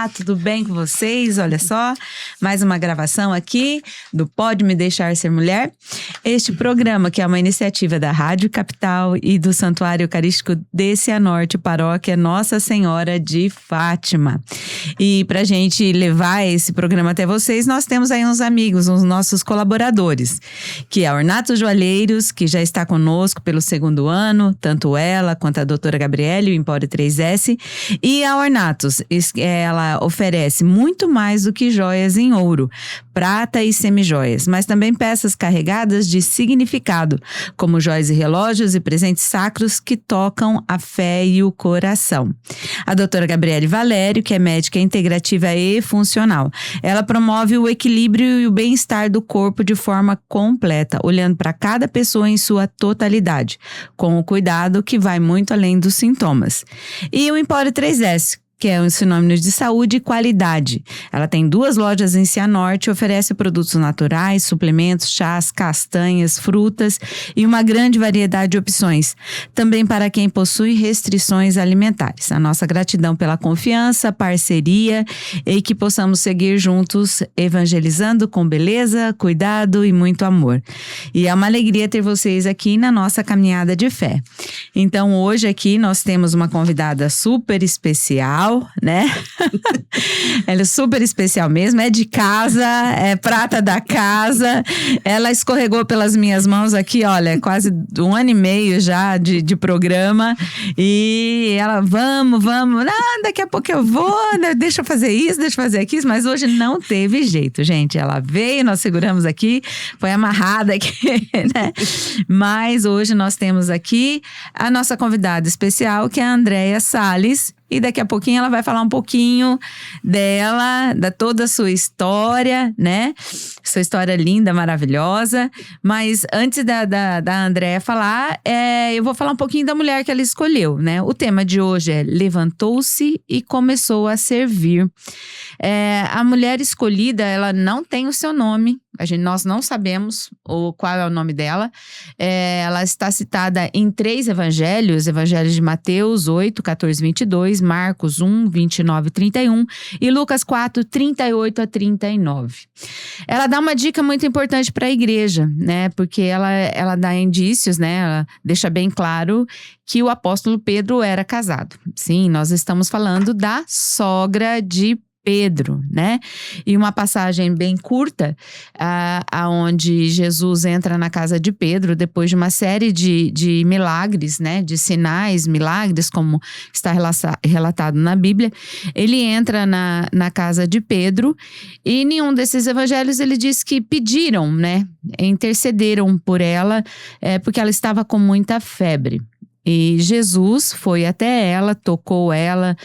Olá, tudo bem com vocês? Olha só, mais uma gravação aqui do Pode Me Deixar Ser Mulher. Este programa que é uma iniciativa da Rádio Capital e do Santuário Eucarístico de Cianorte, Paróquia Nossa Senhora de Fátima. E pra gente levar esse programa até vocês, nós temos aí uns amigos, uns nossos colaboradores, que é a Ornatos Joalheiros, que já está conosco pelo segundo ano, tanto ela quanto a doutora Gabriele, o Empório 3S. E a Ornatos, ela oferece muito mais do que joias em ouro, prata e semijoias, mas também peças carregadas de significado, como joias e relógios e presentes sacros que tocam a fé e o coração. A doutora Gabriele Valério, que é médica integrativa e funcional, ela promove o equilíbrio e o bem-estar do corpo de forma completa, olhando para cada pessoa em sua totalidade, com o cuidado que vai muito além dos sintomas. E o Empório 3S, que é um sinônimo de saúde e qualidade. Ela tem 2 lojas em Cianorte, oferece produtos naturais, suplementos, chás, castanhas, frutas e uma grande variedade de opções. Também para quem possui restrições alimentares. A nossa gratidão pela confiança, parceria e que possamos seguir juntos evangelizando com beleza, cuidado e muito amor. E é uma alegria ter vocês aqui na nossa caminhada de fé. Então hoje aqui nós temos uma convidada super especial, né? Ela é super especial mesmo, é de casa, é prata da casa. Ela escorregou pelas minhas mãos aqui, olha, quase 1 ano e meio já de programa. E ela, vamos, daqui a pouco eu vou, né? Deixa eu fazer isso, deixa eu fazer aquilo. Mas hoje não teve jeito, gente. Ela veio, nós seguramos aqui, foi amarrada aqui, né? Mas hoje nós temos aqui a nossa convidada especial, que é a Andréia Salles. E daqui a pouquinho ela vai falar um pouquinho dela, da toda a sua história, né? Sua história linda, maravilhosa. Mas antes da Andréia falar, eu vou falar um pouquinho da mulher que ela escolheu, né? O tema de hoje é Levantou-se e Começou a Servir. A mulher escolhida, ela não tem o seu nome. Nós não sabemos qual é o nome dela. Ela está citada em 3 evangelhos. Evangelhos de Mateus 8, 14, 22, Marcos 1, 29, 31 e Lucas 4, 38 a 39. Ela dá uma dica muito importante para a igreja, né? Porque ela dá indícios, né? Ela deixa bem claro que o apóstolo Pedro era casado. Sim, nós estamos falando da sogra de Pedro, né? E uma passagem bem curta, aonde Jesus entra na casa de Pedro depois de uma série de milagres, né? De sinais, milagres, como está relatado na Bíblia. Ele entra na casa de Pedro e em nenhum desses evangelhos ele diz que pediram, né? Intercederam por ela, porque ela estava com muita febre. E Jesus foi até ela, tocou ela.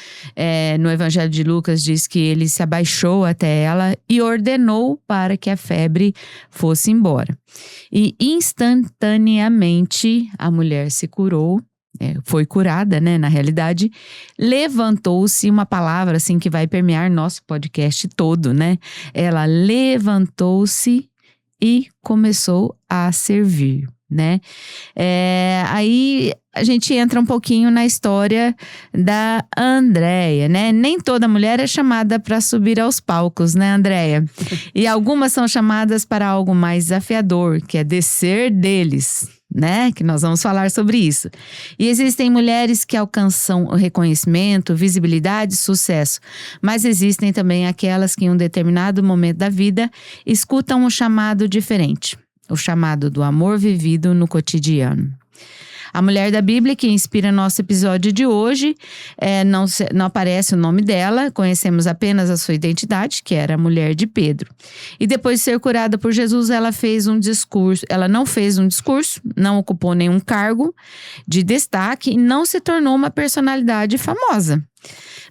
No Evangelho de Lucas diz que ele se abaixou até ela e ordenou para que a febre fosse embora. E instantaneamente a mulher se curou. Foi curada, né, na realidade. Levantou-se, uma palavra assim que vai permear nosso podcast todo, né? Ela levantou-se e começou a servir, né? Aí a gente entra um pouquinho na história da Andréia, né? Nem toda mulher é chamada para subir aos palcos, né, Andréia? E algumas são chamadas para algo mais desafiador, que é descer deles, né? Que nós vamos falar sobre isso. E existem mulheres que alcançam o reconhecimento, visibilidade e sucesso, mas existem também aquelas que em um determinado momento da vida escutam um chamado diferente. O chamado do amor vivido no cotidiano. A mulher da Bíblia que inspira nosso episódio de hoje, não aparece o nome dela, conhecemos apenas a sua identidade, que era a mulher de Pedro. E depois de ser curada por Jesus, ela não fez um discurso, não ocupou nenhum cargo de destaque e não se tornou uma personalidade famosa.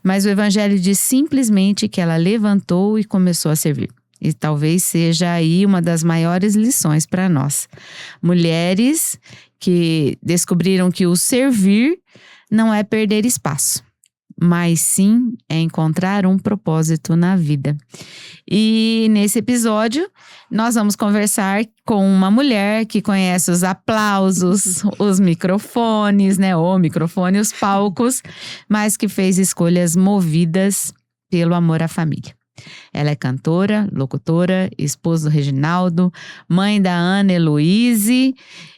Mas o evangelho diz simplesmente que ela levantou e começou a servir. E talvez seja aí uma das maiores lições para nós. Mulheres que descobriram que o servir não é perder espaço, mas sim é encontrar um propósito na vida. E nesse episódio, nós vamos conversar com uma mulher que conhece os aplausos, os microfones, né? O microfone, os palcos, mas que fez escolhas movidas pelo amor à família. Ela é cantora, locutora, esposa do Reginaldo, mãe da Ana Heloíse,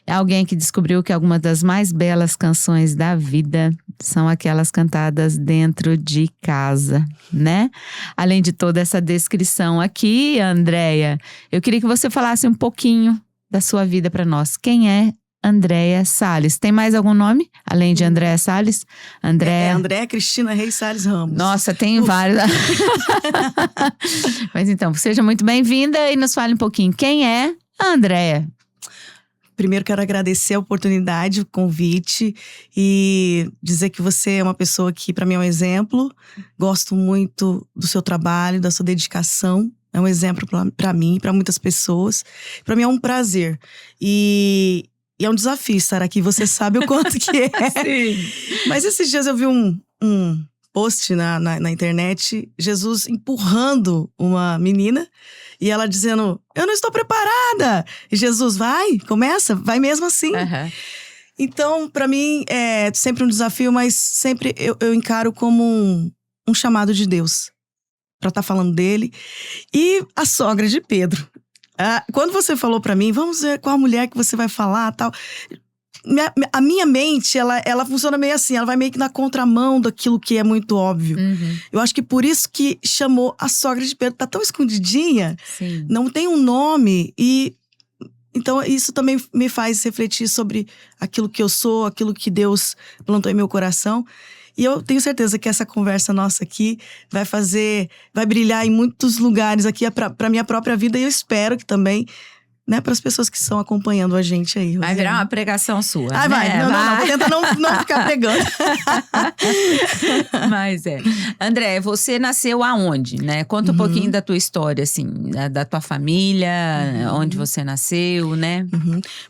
alguém que descobriu que algumas das mais belas canções da vida são aquelas cantadas dentro de casa, né? Além de toda essa descrição aqui, Andréia, eu queria que você falasse um pouquinho da sua vida para nós. Quem é Andréia Salles? Tem mais algum nome além de Andréia Salles? Andréia Cristina Reis Salles Ramos. Nossa, tem vários. Mas então, seja muito bem-vinda e nos fale um pouquinho. Quem é a Andréia? Primeiro quero agradecer a oportunidade, o convite e dizer que você é uma pessoa que para mim é um exemplo. Gosto muito do seu trabalho, da sua dedicação. É um exemplo para mim, para muitas pessoas. Para mim é um prazer. E é um desafio estar aqui, você sabe o quanto que é. Sim. Mas esses dias eu vi um post na internet, Jesus empurrando uma menina e ela dizendo, eu não estou preparada. E Jesus, começa, vai mesmo assim. Uhum. Então, para mim, é sempre um desafio, mas sempre eu encaro como um chamado de Deus para estar falando dele. E a sogra de Pedro. Quando você falou pra mim, vamos ver qual mulher que você vai falar, tal. A minha mente, ela funciona meio assim, ela vai meio que na contramão daquilo que é muito óbvio. Uhum. Eu acho que por isso que chamou a sogra de Pedro, tá tão escondidinha, Sim. não tem um nome e então isso também me faz refletir sobre aquilo que eu sou, aquilo que Deus plantou em meu coração. E eu tenho certeza que essa conversa nossa aqui vai brilhar em muitos lugares aqui pra minha própria vida. E eu espero que também, né, para as pessoas que estão acompanhando a gente aí. Vai virar uma pregação sua. Vai. Não. Tenta não ficar pregando. Mas André, você nasceu aonde, né? Conta um pouquinho da tua história, assim, da tua família, onde você nasceu, né?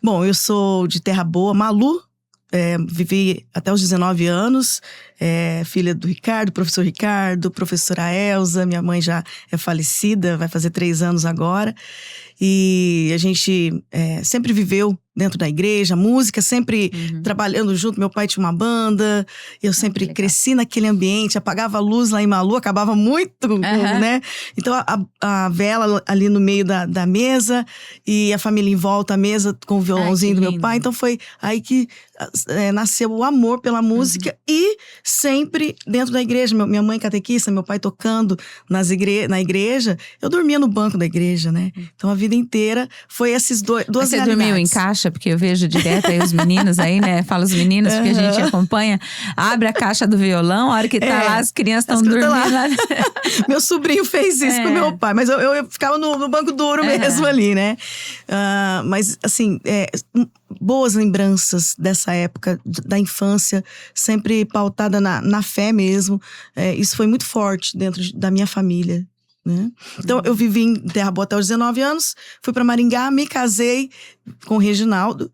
Bom, eu sou de Terra Boa, Malu. Vivi até os 19 anos, filha do Ricardo, professor Ricardo, professora Elza. Minha mãe já é falecida, vai fazer 3 anos agora. E a gente sempre viveu dentro da igreja, música, sempre trabalhando junto. Meu pai tinha uma banda, eu sempre cresci naquele ambiente, apagava a luz lá em Malu, acabava muito, né? Então a vela ali no meio da mesa e a família em volta à mesa com o violãozinho do meu pai. Então foi aí que nasceu o amor pela música e sempre dentro da igreja. Minha mãe catequista, meu pai tocando na igreja, eu dormia no banco da igreja, né? Então a vida inteira foi esses duas você realidades. Dormiu em caixa? Porque eu vejo direto aí os meninos aí, né? Fala os meninos, porque a gente acompanha. Abre a caixa do violão, a hora que tá lá, as crianças estão dormindo lá. Meu sobrinho fez isso com meu pai, mas eu ficava no banco duro mesmo ali, né? Mas assim, boas lembranças dessa época, da infância, sempre pautada na fé mesmo. Isso foi muito forte dentro da minha família. Né? Então eu vivi em Terra Boa até os 19 anos, fui para Maringá, me casei com o Reginaldo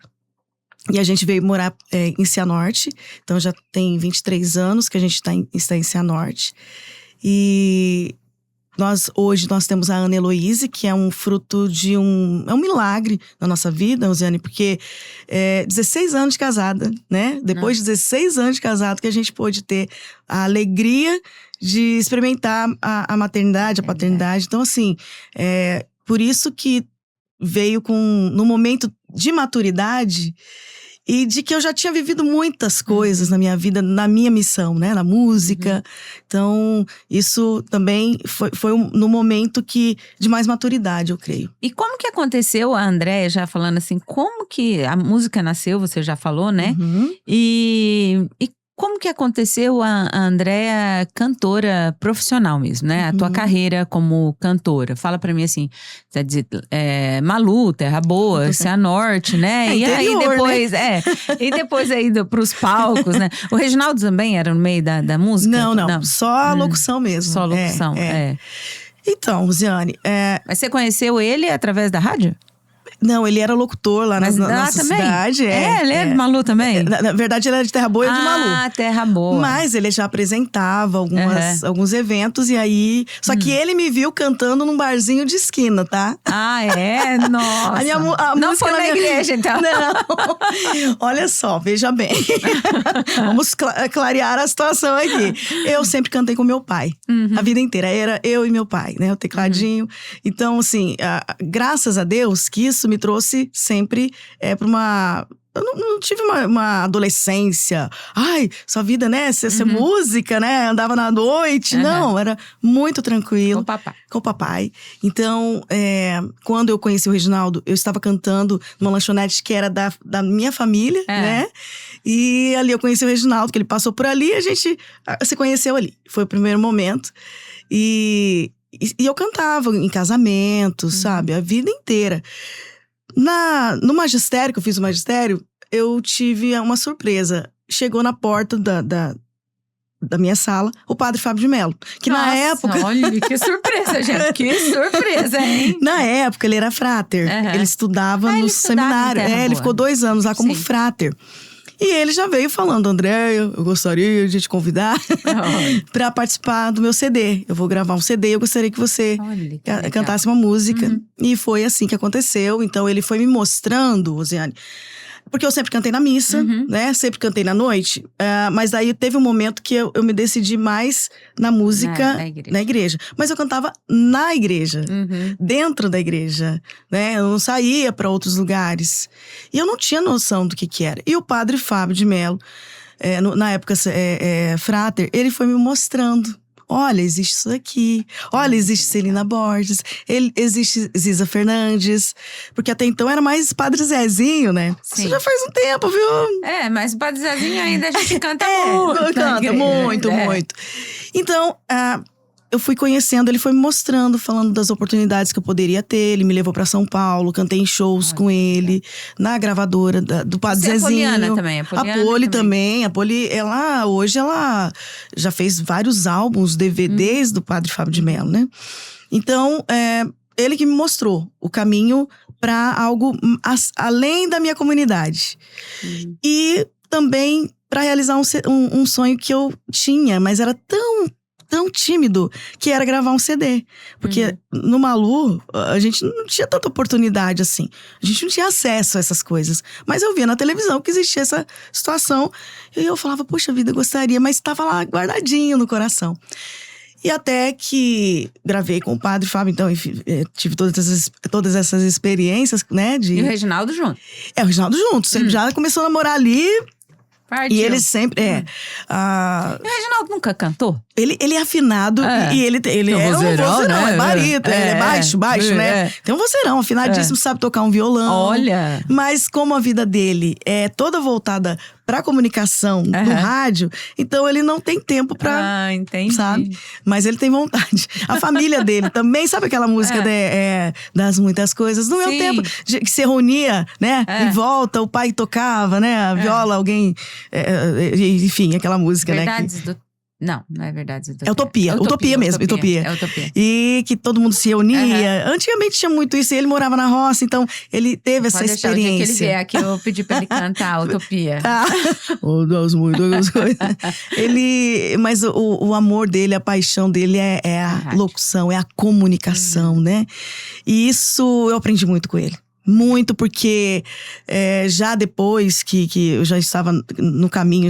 e a gente veio morar em Cianorte. Então já tem 23 anos que a gente está em Cianorte. E hoje nós temos a Ana Heloíse, que é um fruto de um milagre na nossa vida, Rosiane, porque 16 anos de casada, né? Depois de 16 anos de casado que a gente pôde ter a alegria de experimentar a maternidade, a paternidade. Então, assim, por isso que veio no momento de maturidade e de que eu já tinha vivido muitas coisas na minha vida, na minha missão, né? Na música. Então, isso também foi no momento de mais maturidade, eu creio. E como que aconteceu, a Andréia, já falando assim, como que a música nasceu, você já falou, né? E como que aconteceu a Andréia cantora profissional mesmo, né? A tua carreira como cantora. Fala pra mim assim, quer dizer, Malu, Terra Boa, Cianorte, né? E aí depois, né? E depois aí pros palcos, né? O Reginaldo também era no meio da música? Não. Só a locução mesmo. Só a locução, Então, Rosiane… Mas você conheceu ele através da rádio? Não, ele era locutor lá na nossa cidade. Ele é de Malu também? Na verdade, ele era de Terra Boa e de Malu. Ah, Terra Boa. Mas ele já apresentava alguns eventos. E aí… Só que ele me viu cantando num barzinho de esquina, tá? Ah, é? Nossa. A não música foi na igreja, então. Não. Olha só, veja bem. Vamos clarear a situação aqui. Eu sempre cantei com meu pai. A vida inteira. Era eu e meu pai, né? O tecladinho. Então, assim, graças a Deus que isso me trouxe sempre para uma… Eu não tive uma adolescência. Ai, sua vida, né? Ser música, né? Andava na noite. Não, era muito tranquilo. Com o papai. Então, quando eu conheci o Reginaldo, eu estava cantando numa lanchonete que era da minha família, né? E ali eu conheci o Reginaldo, que ele passou por ali e a gente se conheceu ali. Foi o primeiro momento. E eu cantava em casamentos, sabe? A vida inteira. No magistério, que eu fiz o magistério, eu tive uma surpresa. Chegou na porta da minha sala o padre Fábio de Mello. Que na época… Olha, que surpresa, gente. Que surpresa, hein? Na época, ele era fráter. Ele estudava no seminário. Ele ficou 2 anos lá como fráter. E ele já veio falando: Andréia, eu gostaria de te convidar para participar do meu CD. Eu vou gravar um CD, eu gostaria que você cantasse uma música. E foi assim que aconteceu. Então, ele foi me mostrando, Rosiane… Porque eu sempre cantei na missa, né? Sempre cantei na noite. Mas daí teve um momento que eu me decidi mais na música na igreja. Mas eu cantava na igreja, dentro da igreja, né? Eu não saía para outros lugares. E eu não tinha noção do que era. E o padre Fábio de Mello, na época fráter, ele foi me mostrando. Olha, existe isso aqui. Olha, existe Celina Borges. Existe Ziza Fernandes. Porque até então era mais Padre Zezinho, né? Sim. Isso já faz um tempo, viu? Mas o Padre Zezinho ainda a gente canta muito. Canta muito. Então, eu fui conhecendo, ele foi me mostrando, falando das oportunidades que eu poderia ter. Ele me levou pra São Paulo, cantei em shows com ele, na gravadora do Padre Zezinho. A Poliana também. A Poli também. A Poli, hoje ela já fez vários álbuns, DVDs do Padre Fábio de Mello, né? Então, ele que me mostrou o caminho para algo além da minha comunidade. E também para realizar um sonho que eu tinha, mas era tão tímido, que era gravar um CD. Porque no Malu, a gente não tinha tanta oportunidade assim. A gente não tinha acesso a essas coisas. Mas eu via na televisão que existia essa situação. E eu falava, poxa vida, eu gostaria. Mas estava lá guardadinho no coração. E até que gravei com o padre Fábio, então, enfim, tive todas essas experiências, né? E o Reginaldo junto? O Reginaldo junto. Sempre já começou a namorar ali. Partiu. E ele sempre… E o Reginaldo nunca cantou? Ele é afinado e ele é vozeirão, um vozeirão, né? é barito, ele é baixo, né? Tem um vozeirão, afinadíssimo, sabe tocar um violão. Olha! Mas como a vida dele é toda voltada pra comunicação no rádio, então ele não tem tempo pra… entendi. Sabe? Mas ele tem vontade. A família dele também, sabe aquela música das muitas coisas? No meu tempo, que se reunia, né? Em volta, o pai tocava, né? A viola, alguém… enfim, aquela música, Verdades né? Não é Verdades do… É Utopia mesmo, Utopia. É Utopia. E que todo mundo se reunia. Antigamente tinha muito isso, e ele morava na roça, então ele teve essa experiência. O dia que ele vier aqui, eu pedi pra ele cantar Utopia. Das muitas coisas. Mas o amor dele, a paixão dele é a locução, é a comunicação, né? E isso eu aprendi muito com ele. Muito, porque já depois que eu já estava no caminho,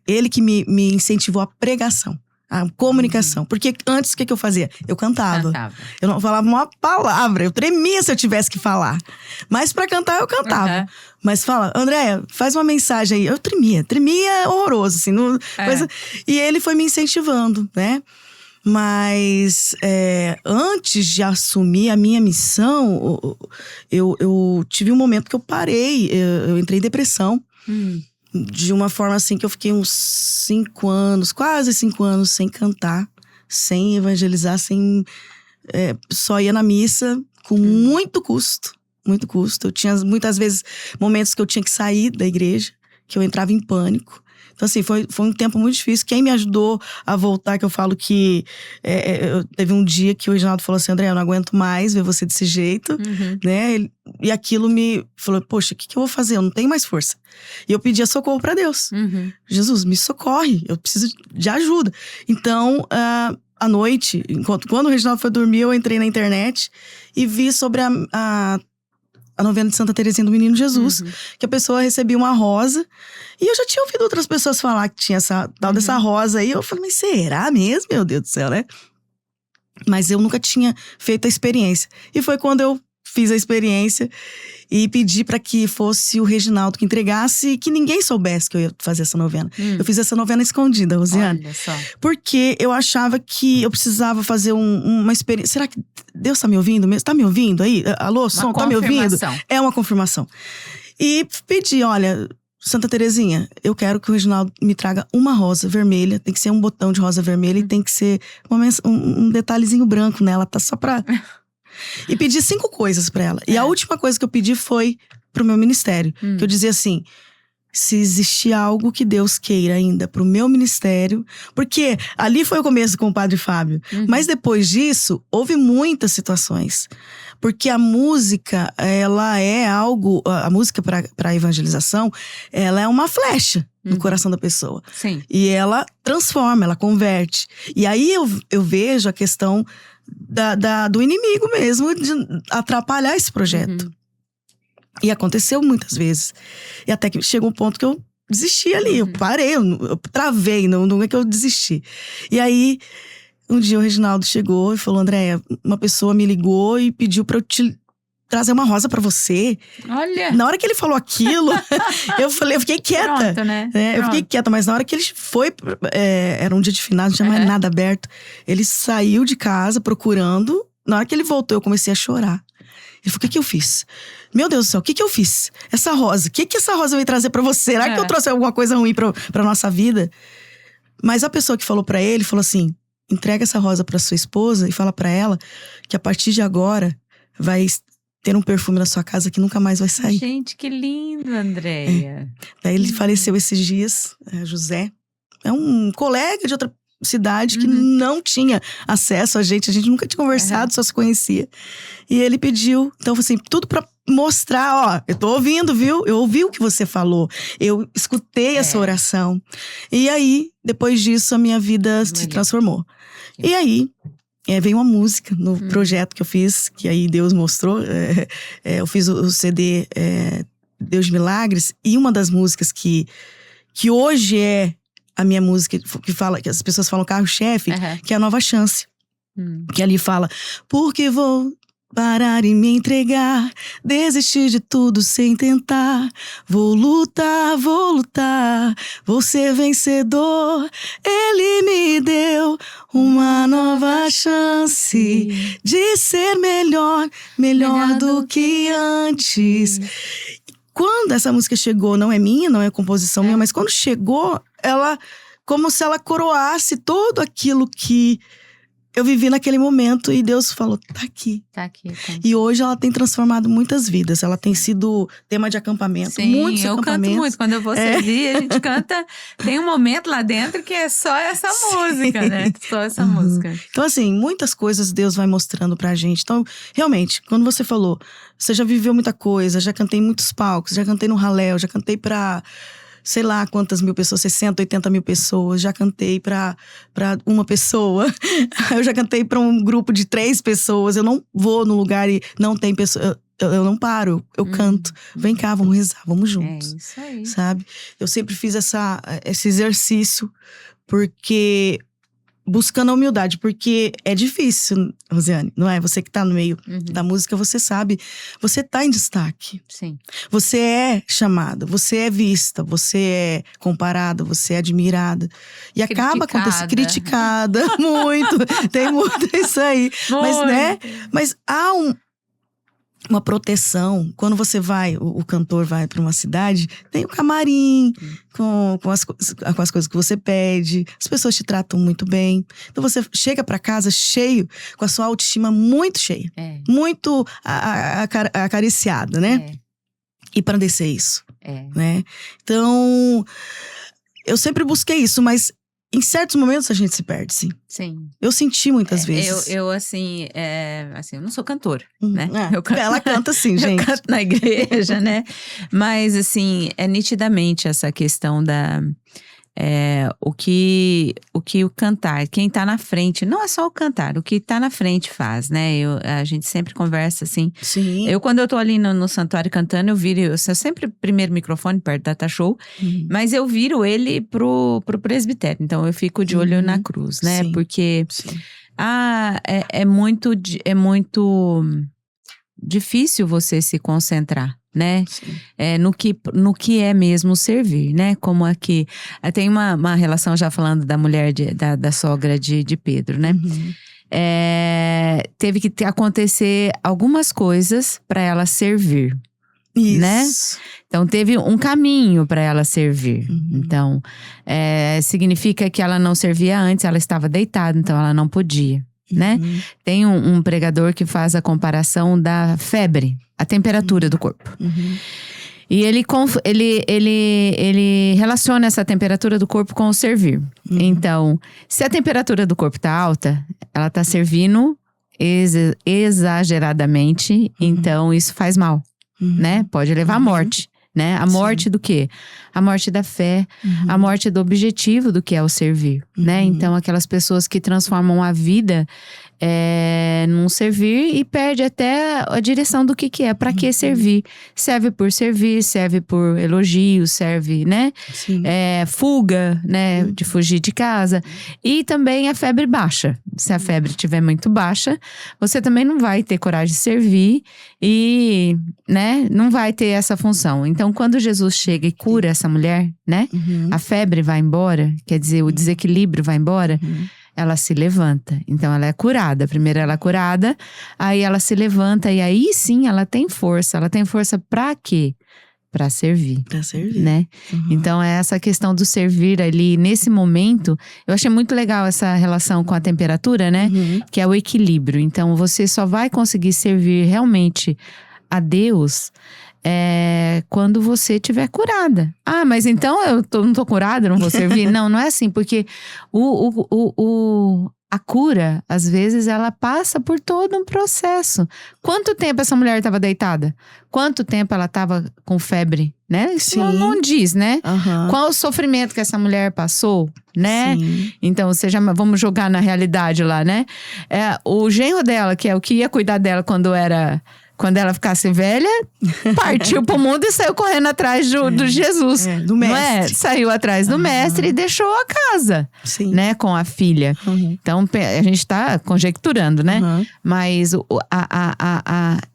ele que me incentivou a pregação, a comunicação. Porque antes, o que eu fazia? Eu cantava. Eu não falava uma palavra, eu tremia se eu tivesse que falar. Mas pra cantar, eu cantava. Mas fala, Andréia, faz uma mensagem aí. Eu tremia horroroso, assim. E ele foi me incentivando, né? Mas antes de assumir a minha missão, eu tive um momento que eu parei, eu entrei em depressão. De uma forma assim que eu fiquei uns 5 anos, quase 5 anos, sem cantar, sem evangelizar, só ia na missa com muito custo. Eu tinha muitas vezes momentos que eu tinha que sair da igreja, que eu entrava em pânico. Então, assim, foi um tempo muito difícil. Quem me ajudou a voltar, que eu falo que… teve um dia que o Reginaldo falou assim, André, eu não aguento mais ver você desse jeito, né? E aquilo me falou, poxa, o que eu vou fazer? Eu não tenho mais força. E eu pedia socorro pra Deus. Jesus, me socorre, eu preciso de ajuda. Então, à noite, quando o Reginaldo foi dormir, eu entrei na internet e vi sobre a novena de Santa Teresinha do Menino Jesus, que a pessoa recebia uma rosa. E eu já tinha ouvido outras pessoas falar que tinha essa tal dessa rosa aí. Eu falei, mas será mesmo? Meu Deus do céu, né? Mas eu nunca tinha feito a experiência. E foi quando eu fiz a experiência e pedi para que fosse o Reginaldo que entregasse e que ninguém soubesse que eu ia fazer essa novena. Eu fiz essa novena escondida, Rosiane. Olha só. Porque eu achava que eu precisava fazer uma experiência. Será que Deus tá me ouvindo mesmo? Tá me ouvindo aí? Alô, som, tá me ouvindo? É uma confirmação. E pedi, olha, Santa Teresinha, eu quero que o Reginaldo me traga uma rosa vermelha. Tem que ser um botão de rosa vermelha e tem que ser um detalhezinho branco nela, tá só pra… E pedi 5 coisas pra ela. E a última coisa que eu pedi foi pro meu ministério. Que eu dizia assim, se existir algo que Deus queira ainda pro meu ministério… Porque ali foi o começo com o Padre Fábio. Mas depois disso, houve muitas situações. Porque a música, ela é algo… A música pra evangelização, ela é uma flecha no coração da pessoa. Sim. E ela transforma, ela converte. E aí eu vejo a questão… do inimigo mesmo, de atrapalhar esse projeto. E aconteceu muitas vezes. E até que chegou um ponto que eu desisti ali. Eu parei, eu travei, não é que eu desisti. E aí, um dia o Reginaldo chegou e falou, Andréia, uma pessoa me ligou e pediu pra eu te trazer uma rosa pra você. Olha! Na hora que ele falou aquilo, eu fiquei quieta. Pronto, né? Eu fiquei quieta, mas na hora que ele foi… era um dia de finado, não tinha mais nada aberto. Ele saiu de casa procurando. Na hora que ele voltou, eu comecei a chorar. Ele falou, o que eu fiz? Meu Deus do céu, o que eu fiz? Essa rosa, o que essa rosa veio trazer pra você? Será que eu trouxe alguma coisa ruim pra nossa vida? Mas a pessoa que falou pra ele, falou assim, entrega essa rosa pra sua esposa e fala pra ela que a partir de agora vai ter um perfume na sua casa que nunca mais vai sair. Gente, que lindo, Andréia. Daí ele faleceu esses dias, José. É um colega de outra cidade que não tinha acesso a gente nunca tinha conversado, só se conhecia. E ele pediu, então assim, tudo pra mostrar, ó, eu tô ouvindo, viu? Eu ouvi o que você falou, eu escutei essa oração. E aí, depois disso, a minha vida se transformou. E aí, veio uma música no projeto que eu fiz, que aí Deus mostrou. Eu fiz o CD Deus de Milagres, e uma das músicas que hoje é a minha música, que as pessoas falam carro-chefe, que é a Nova Chance. Que ali fala, porque vou parar e me entregar, desistir de tudo sem tentar, vou lutar, vou ser vencedor. Ele me deu uma nova chance de ser melhor do que antes. Quando essa música chegou, não é minha, não é composição minha, mas quando chegou, ela, como se ela coroasse tudo aquilo que eu vivi naquele momento, e Deus falou, tá aqui. Tá aqui. Tá. E hoje ela tem transformado muitas vidas. Ela tem sido tema de acampamento. Sim, muitos eu acampamentos. canto muito. Quando eu vou servir, a gente canta. Tem um momento lá dentro que é só essa música, né? Só essa música. Então, assim, muitas coisas Deus vai mostrando pra gente. Então, realmente, quando você falou, você já viveu muita coisa, já cantei em muitos palcos, já cantei no Raléu, já cantei pra… sei lá quantas mil pessoas, 60, 80 mil pessoas. Já cantei pra uma pessoa. Eu já cantei pra um grupo de 3 pessoas. Eu não vou no lugar e não tem pessoa. Eu não paro, eu canto. Vem cá, vamos rezar, vamos juntos. É isso aí. Sabe? Eu sempre fiz esse exercício, porque… buscando a humildade, porque é difícil, Rosiane, não é? Você que tá no meio da música, você sabe, você tá em destaque. Sim. Você é chamada, você é vista, você é comparada, você é admirada. E acaba acontecendo, criticada, muito, tem muito isso aí. Muito. Mas, né? Mas há uma proteção. Quando você vai, o cantor vai para uma cidade, tem o camarim com as coisas que você pede. As pessoas te tratam muito bem. Então você chega para casa cheio, com a sua autoestima muito cheia. Muito acariciada, né? E para descer isso. Né? Então… eu sempre busquei isso, mas em certos momentos a gente se perde, sim. Sim. Eu senti muitas vezes. Eu assim, eu não sou cantora, né? Ela canta sim, gente. Eu canto na igreja, né? Mas, assim, é nitidamente essa questão da… o que o cantar, quem tá na frente, não é só o cantar, o que tá na frente faz, né? A gente sempre conversa assim. Sim. Quando eu tô ali no santuário cantando, eu sempre primeiro microfone perto da Tata Show, mas eu viro ele pro presbitério, então eu fico de olho na cruz, né? Sim. Porque Sim. é muito difícil você se concentrar, né? No que é mesmo servir, né? Como aqui, tem uma relação já falando da mulher, da sogra de Pedro, né? Teve que acontecer algumas coisas para ela servir, Isso. né? Então teve um caminho para ela servir. Então, significa que ela não servia antes, ela estava deitada, então ela não podia. Né? Tem um pregador que faz a comparação da febre, a temperatura do corpo. E ele relaciona essa temperatura do corpo com o servir. Então, se a temperatura do corpo tá alta, ela tá servindo exageradamente, então isso faz mal, né? Pode levar à morte. Né? A morte do quê? A morte da fé, a morte do objetivo do que é o servir, né? Então, aquelas pessoas que transformam a vida num servir e perde até a direção do que é, para que servir. Serve por elogio, serve, né? Fuga, né? De fugir de casa. E também a febre baixa. Se a febre estiver muito baixa, você também não vai ter coragem de servir e, né? Não vai ter essa função. Então, quando Jesus chega e cura essa mulher, né? A febre vai embora, quer dizer, o desequilíbrio vai embora. Ela se levanta. Então, ela é curada. Primeiro ela é curada, aí ela se levanta e aí sim ela tem força. Ela tem força pra quê? Pra servir. Pra servir. Né? Então, é essa questão do servir ali, nesse momento. Eu achei muito legal essa relação com a temperatura, né? Que é o equilíbrio. Então, você só vai conseguir servir realmente a Deus quando você estiver curada. Ah, mas então eu não tô curada, não vou servir? Não é assim, porque a cura, às vezes, ela passa por todo um processo. Quanto tempo essa mulher estava deitada? Quanto tempo ela estava com febre? Né? Isso não diz, né? Qual o sofrimento que essa mulher passou, né? Sim. Então, vamos jogar na realidade lá, né? O genro dela, que é o que ia cuidar dela quando ela ficasse velha, partiu pro mundo e saiu correndo atrás do Jesus. Do mestre. Não é? Saiu atrás do mestre e deixou a casa, né? Com a filha. Então, a gente tá conjecturando, né? Mas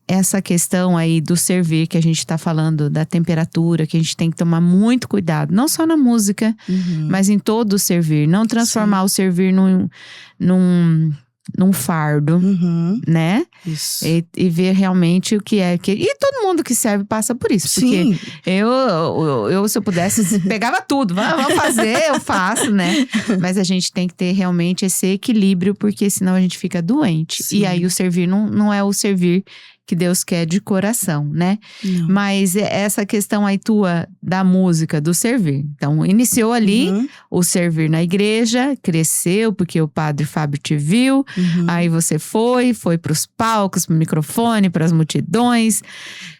essa questão aí do servir, que a gente tá falando, da temperatura, que a gente tem que tomar muito cuidado. Não só na música, mas em todo o servir. Não transformar o servir num fardo, né? Isso. E ver realmente o que é. E todo mundo que serve passa por isso. Porque eu, se eu pudesse, pegava tudo. Vamos fazer, eu faço, né? Mas a gente tem que ter realmente esse equilíbrio, porque senão a gente fica doente. E aí o servir não é o servir que Deus quer de coração, né? Não. Mas essa questão aí tua da música, do servir. Então, iniciou ali o servir na igreja, cresceu porque o padre Fábio te viu, aí você foi pros palcos, pro microfone, pras multidões,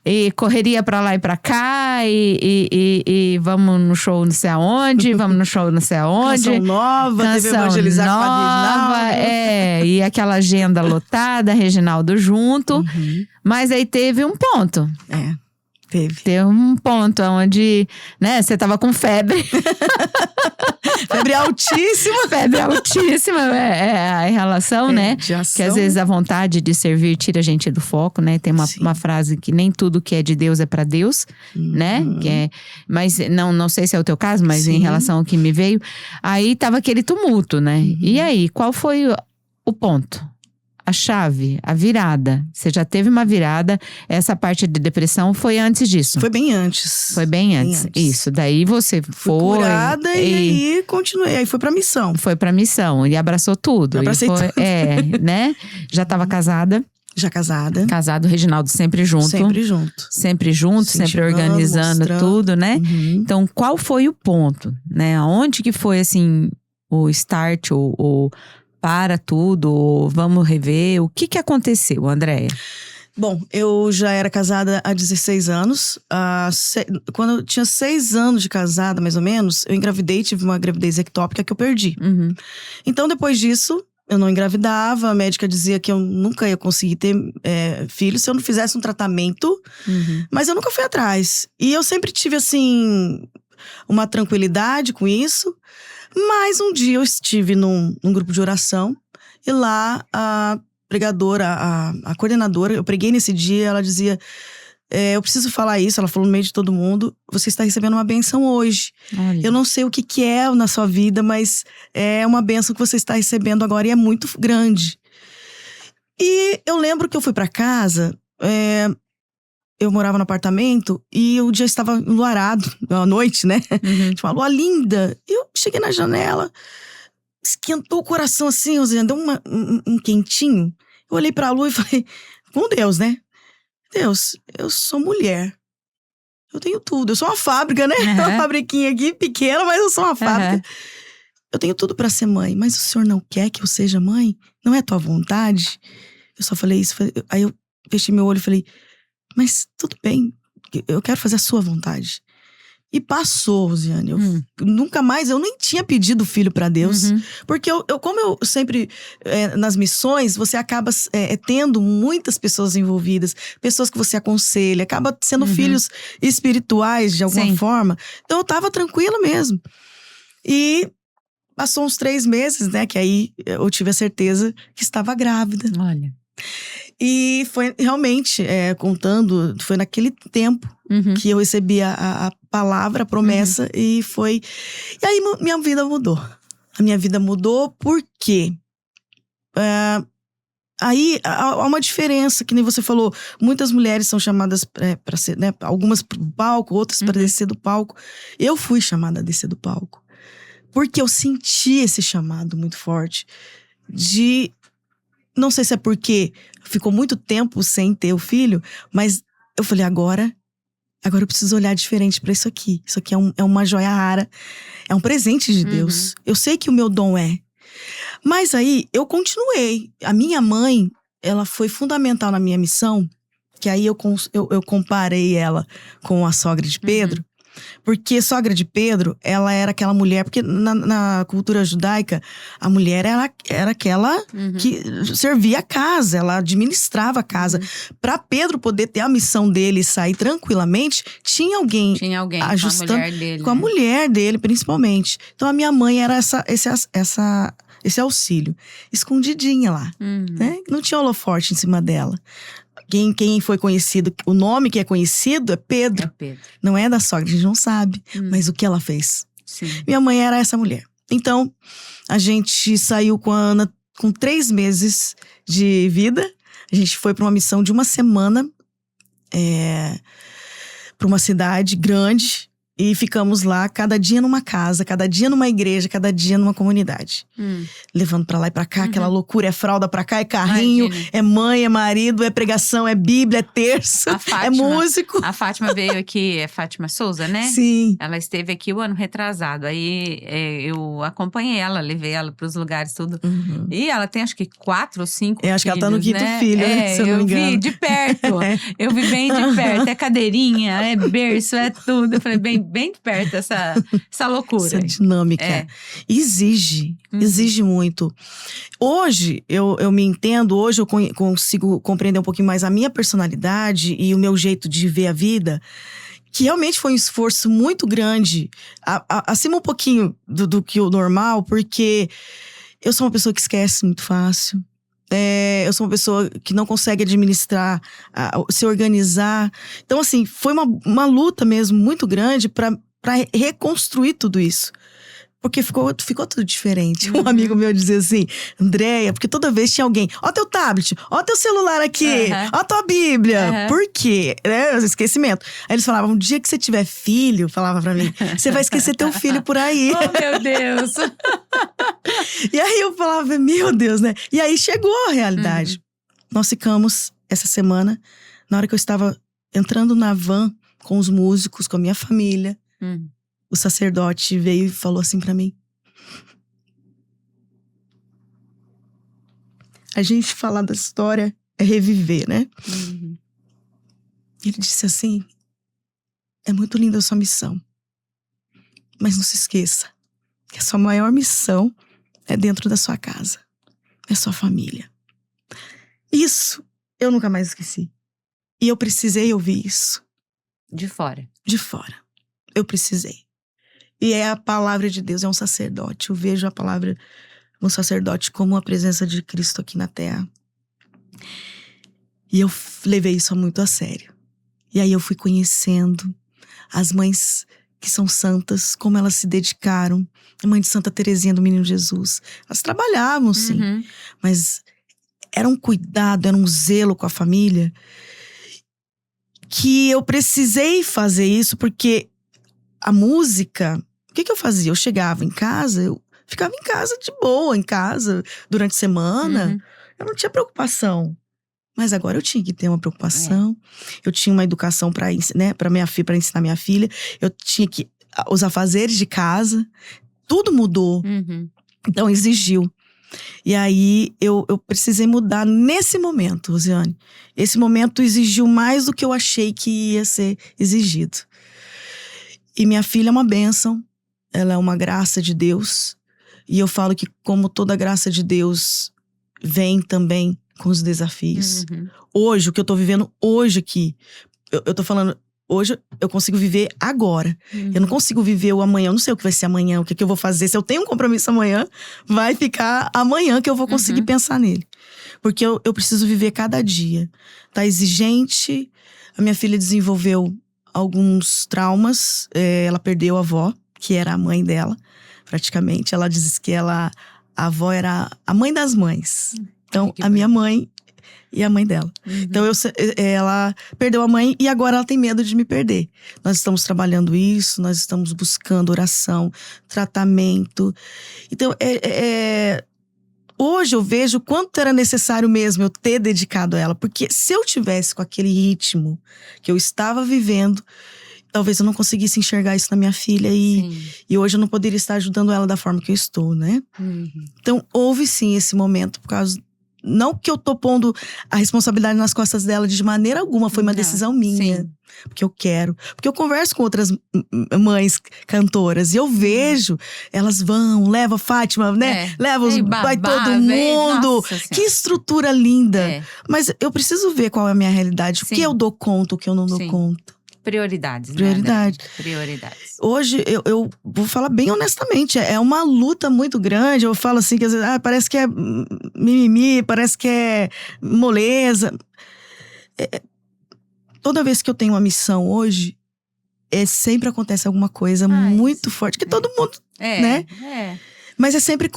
e correria pra lá e pra cá, e vamos no show não sei aonde, vamos no show não sei aonde. Canção nova, teve evangelizar com a Padre Reginaldo. E aquela agenda lotada, Reginaldo junto. Mas aí teve um ponto. Teve um ponto onde, né, você tava com febre. Febre altíssima. Febre altíssima, a relação, né? De ação. Que às vezes a vontade de servir tira a gente do foco, né? Tem uma frase que nem tudo que é de Deus é pra Deus, né? Mas não sei se é o teu caso, mas em relação ao que me veio. Aí tava aquele tumulto, né? E aí, qual foi o ponto? A chave, a virada. Você já teve uma virada. Essa parte de depressão foi antes disso. Foi bem antes. Foi bem antes. Isso. Daí você foi curada e aí continuei. Aí foi pra missão. Foi pra missão e abraçou tudo. Abracei tudo. Né? Já tava casada. Já casada. Casado, o Reginaldo sempre junto. Sempre junto. Sempre junto, sempre organizando mostrando. tudo, né? Uhum. Então, qual foi o ponto, né? Onde que foi, assim, o start, ou para tudo, ou vamos rever? O que aconteceu, Andréia? Bom, eu já era casada há 16 anos. Quando eu tinha 6 anos de casada, mais ou menos, eu engravidei, tive uma gravidez ectópica que eu perdi. Uhum. Então, depois disso, eu não engravidava. A médica dizia que eu nunca ia conseguir ter filho se eu não fizesse um tratamento. Uhum. Mas eu nunca fui atrás. E eu sempre tive, assim, uma tranquilidade com isso. Mas um dia eu estive num grupo de oração. E lá, a pregadora, a coordenadora, eu preguei nesse dia, ela dizia: eu preciso falar isso, ela falou no meio de todo mundo, você está recebendo uma bênção hoje. Olha. Eu não sei o que é na sua vida, mas é uma bênção que você está recebendo agora e é muito grande. E eu lembro que eu fui para casa, eu morava no apartamento e o dia estava enluarado, à noite, né? Uhum. Tinha uma lua linda. E eu cheguei na janela, esquentou o coração assim, Rosiane, deu um quentinho. Eu olhei pra lua e falei, com Deus, né? Deus, eu sou mulher. Eu tenho tudo. Eu sou uma fábrica, né? Uhum. Uma fabriquinha aqui, pequena, mas eu sou uma fábrica. Uhum. Eu tenho tudo pra ser mãe, mas o senhor não quer que eu seja mãe? Não é tua vontade? Eu só falei isso. Aí eu fechei meu olho e falei, mas tudo bem, eu quero fazer a sua vontade. E passou, Rosiane. Eu nunca mais, eu nem tinha pedido filho pra Deus. Uhum. Porque como eu sempre, nas missões, você acaba tendo muitas pessoas envolvidas. Pessoas que você aconselha. Acaba sendo filhos espirituais, de alguma Sim. forma. Então eu tava tranquila mesmo. E passou uns 3 meses, né? Que aí eu tive a certeza que estava grávida. Olha. E foi realmente, contando, foi naquele tempo que eu recebi a palavra, a promessa, e foi. E aí minha vida mudou. A minha vida mudou porque aí há uma diferença, que nem você falou, muitas mulheres são chamadas para ser, né? Algumas pro palco, outras para descer do palco. Eu fui chamada a descer do palco. Porque eu senti esse chamado muito forte de. Não sei se é porque ficou muito tempo sem ter o filho, mas eu falei, agora eu preciso olhar diferente pra isso aqui. Isso aqui é uma joia rara, é um presente de Deus. Eu sei que o meu dom é. Mas aí, eu continuei. A minha mãe, ela foi fundamental na minha missão, que aí eu comparei ela com a sogra de Pedro. Porque sogra de Pedro, ela era aquela mulher. Porque na cultura judaica, a mulher era aquela que servia a casa, ela administrava a casa. Pra Pedro poder ter a missão dele e sair tranquilamente, tinha alguém ajustando, com a mulher dele. Com a mulher dele, principalmente. Então a minha mãe era esse auxílio, escondidinha lá. Né? Não tinha holoforte em cima dela. Quem foi conhecido, o nome que é conhecido é Pedro. Não é da sogra, a gente não sabe. Mas o que ela fez? Sim. Minha mãe era essa mulher. Então, a gente saiu com a Ana com 3 meses de vida. A gente foi para uma missão de 1 semana para uma cidade grande. E ficamos lá, cada dia numa casa, cada dia numa igreja, cada dia numa comunidade. Levando pra lá e pra cá, aquela loucura. É fralda pra cá, é carrinho, é mãe, é marido, é pregação, é bíblia, é terço, é músico. A Fátima veio aqui, é Fátima Souza, né? Sim. Ela esteve aqui o ano retrasado. Aí eu acompanhei ela, levei ela pros lugares, tudo. E ela tem acho que 4 ou 5 filhos, acho que ela tá no 5º filho, né? Se eu não me engano. Eu vi de perto. Eu vi bem de perto. É cadeirinha, é berço, é tudo. Eu falei, bem de perto essa loucura. Essa dinâmica. Exige muito. Hoje, eu me entendo, hoje eu consigo compreender um pouquinho mais a minha personalidade e o meu jeito de ver a vida, que realmente foi um esforço muito grande, acima um pouquinho do que o normal, porque eu sou uma pessoa que esquece muito fácil. Eu sou uma pessoa que não consegue administrar, se organizar. Então, assim, foi uma luta mesmo muito grande para reconstruir tudo isso. Porque ficou tudo diferente. Um amigo meu dizia assim, Andréia, porque toda vez tinha alguém, ó teu tablet, ó teu celular aqui, ó tua Bíblia. Por quê? Esquecimento. Aí eles falavam, um dia que você tiver filho, falava pra mim, você vai esquecer teu filho por aí. Oh, meu Deus! E aí eu falava, meu Deus, né? E aí chegou a realidade. nós ficamos essa semana, na hora que eu estava entrando na van com os músicos, com a minha família, o sacerdote veio e falou assim pra mim: a gente falar da história é reviver, né? Ele disse assim: é muito linda a sua missão, mas não se esqueça que a sua maior missão é dentro da sua casa, é sua família. Isso eu nunca mais esqueci. E eu precisei ouvir isso. De fora. De fora. Eu precisei. E é a palavra de Deus, é um sacerdote. Eu vejo a palavra, um sacerdote, como a presença de Cristo aqui na terra. E eu levei isso muito a sério. E aí eu fui conhecendo as mães que são santas, como elas se dedicaram. A mãe de Santa Teresinha do Menino Jesus. Elas trabalhavam, sim. Mas era um cuidado, era um zelo com a família, que eu precisei fazer isso, porque a música, o que eu fazia? Eu chegava em casa, eu ficava em casa de boa, em casa, durante a semana. Eu não tinha preocupação. Mas agora eu tinha que ter uma preocupação. Eu tinha uma educação para ensinar minha filha. Eu tinha que os afazeres de casa. Tudo mudou. Então exigiu. E aí eu precisei mudar nesse momento, Rosiane. Esse momento exigiu mais do que eu achei que ia ser exigido. E minha filha é uma bênção. Ela é uma graça de Deus. E eu falo que, como toda graça de Deus, vem também com os desafios. Hoje, o que eu tô vivendo hoje aqui, eu tô falando, hoje eu consigo viver agora. Eu não consigo viver o amanhã, eu não sei o que vai ser amanhã, o que eu vou fazer. Se eu tenho um compromisso amanhã, vai ficar amanhã que eu vou conseguir pensar nele. Porque eu preciso viver cada dia. Tá exigente. A minha filha desenvolveu alguns traumas. Ela perdeu a avó, que era a mãe dela, praticamente. Ela diz que a avó era a mãe das mães. Então, a minha mãe e a mãe dela. Então, ela perdeu a mãe e agora ela tem medo de me perder. Nós estamos trabalhando isso, nós estamos buscando oração, tratamento. Então, hoje eu vejo o quanto era necessário mesmo eu ter dedicado a ela. Porque se eu tivesse com aquele ritmo que eu estava vivendo, talvez eu não conseguisse enxergar isso na minha filha. E hoje eu não poderia estar ajudando ela da forma que eu estou, né? Então, houve sim esse momento por causa... Não que eu tô pondo a responsabilidade nas costas dela de maneira alguma. Foi uma decisão minha. Porque eu quero. Porque eu converso com outras mães cantoras. E eu vejo, elas vão, leva a Fátima, né? Leva vai todo mundo. Que estrutura linda. Mas eu preciso ver qual é a minha realidade. O que eu dou conta, o que eu não dou conta. Prioridades. Prioridades. Né, prioridades. Hoje, eu vou falar bem honestamente, é uma luta muito grande. Eu falo assim, que às vezes, parece que é mimimi, parece que é moleza. Toda vez que eu tenho uma missão hoje, sempre acontece alguma coisa muito forte. Que todo mundo, né? Mas é sempre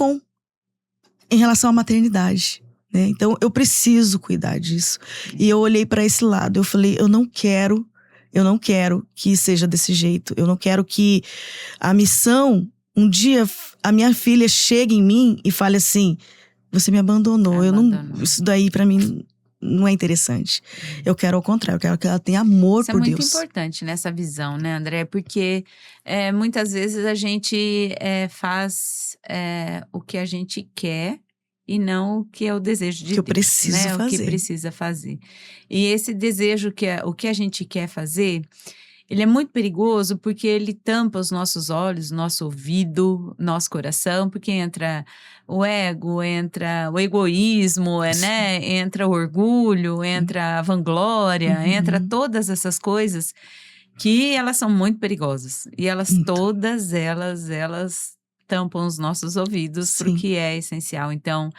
em relação à maternidade. Né? Então, eu preciso cuidar disso. E eu olhei para esse lado, eu falei, eu não quero que seja desse jeito. Eu não quero que a missão, um dia a minha filha chegue em mim e fale assim: você me abandonou. Isso daí pra mim não é interessante. Eu quero ao contrário, eu quero que ela tenha amor por Deus. Isso é muito importante nessa visão, né, André? Porque muitas vezes a gente faz o que a gente quer e não o que é o desejo de Deus, eu preciso fazer. O que precisa fazer. E esse desejo, o que a gente quer fazer, ele é muito perigoso porque ele tampa os nossos olhos, nosso ouvido, nosso coração, porque entra o ego, entra o egoísmo, né? Entra o orgulho, entra a vanglória, entra todas essas coisas que elas são muito perigosas. E todas elas tampam os nossos ouvidos para o que é essencial. Então,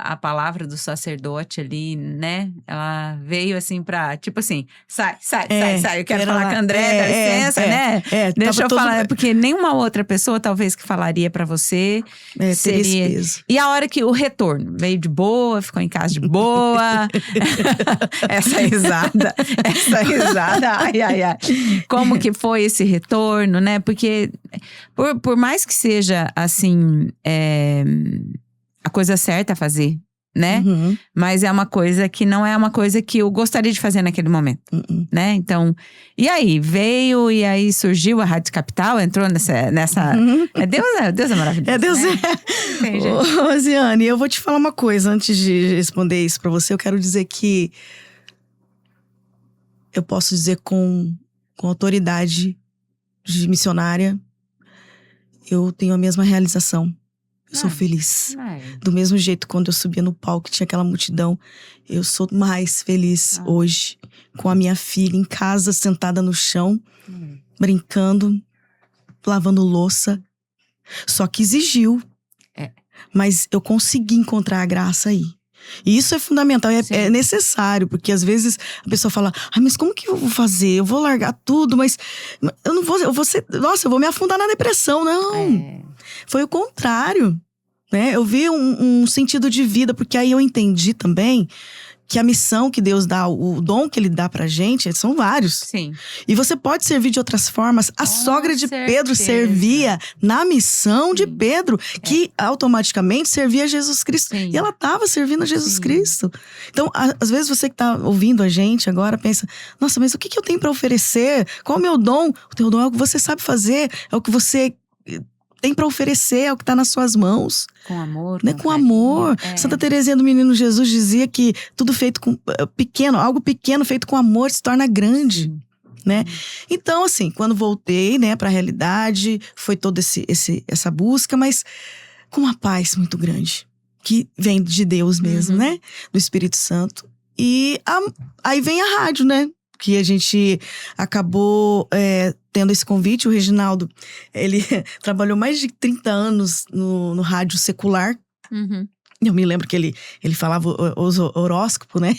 a palavra do sacerdote ali, né? Ela veio assim para, tipo assim, sai. Eu quero falar com a André, dá licença, né? Deixa eu falar, porque nenhuma outra pessoa talvez que falaria para você seria... E a hora que o retorno veio de boa, ficou em casa de boa. Essa risada, ai. Como que foi esse retorno, né? Porque por mais que seja, assim, a coisa certa a fazer, né? Uhum. Mas é uma coisa que não é uma coisa que eu gostaria de fazer naquele momento, né? Então, e aí? Veio e aí surgiu a Rádio Capital, entrou nessa... Deus é maravilhoso, Deus né? Tem jeito. Ô, Rosiane, eu vou te falar uma coisa antes de responder isso pra você. Eu quero dizer que eu posso dizer com autoridade de missionária, eu tenho a mesma realização. Eu sou feliz. Do mesmo jeito, quando eu subia no palco, tinha aquela multidão. Eu sou mais feliz hoje, com a minha filha em casa, sentada no chão, brincando, lavando louça. Só que exigiu. Mas eu consegui encontrar a graça aí. E isso é fundamental, é necessário, porque às vezes a pessoa fala: mas como que eu vou fazer? Eu vou largar tudo, mas eu não vou, eu vou me afundar na depressão. Não, foi o contrário, né? Eu vi um sentido de vida, porque aí eu entendi também que a missão que Deus dá, o dom que Ele dá pra gente, são vários. Sim. E você pode servir de outras formas. A sogra de Pedro servia na missão de Pedro, que automaticamente servia a Jesus Cristo. Sim. E ela estava servindo a Jesus Cristo. Então, às vezes você que está ouvindo a gente agora pensa: nossa, mas o que eu tenho para oferecer? Qual é o meu dom? O teu dom é o que você sabe fazer, é o que você tem para oferecer, é o que está nas suas mãos. Com amor. Né? Com amor. Santa Teresinha do Menino Jesus dizia que tudo feito com algo pequeno feito com amor se torna grande. Né? Então, assim, quando voltei, né, para a realidade, foi toda essa busca, mas com uma paz muito grande, que vem de Deus mesmo, né? Do Espírito Santo. E aí vem a rádio, né? Que a gente acabou tendo esse convite. O Reginaldo, ele trabalhou mais de 30 anos no rádio secular. Eu me lembro que ele falava os horóscopos, né?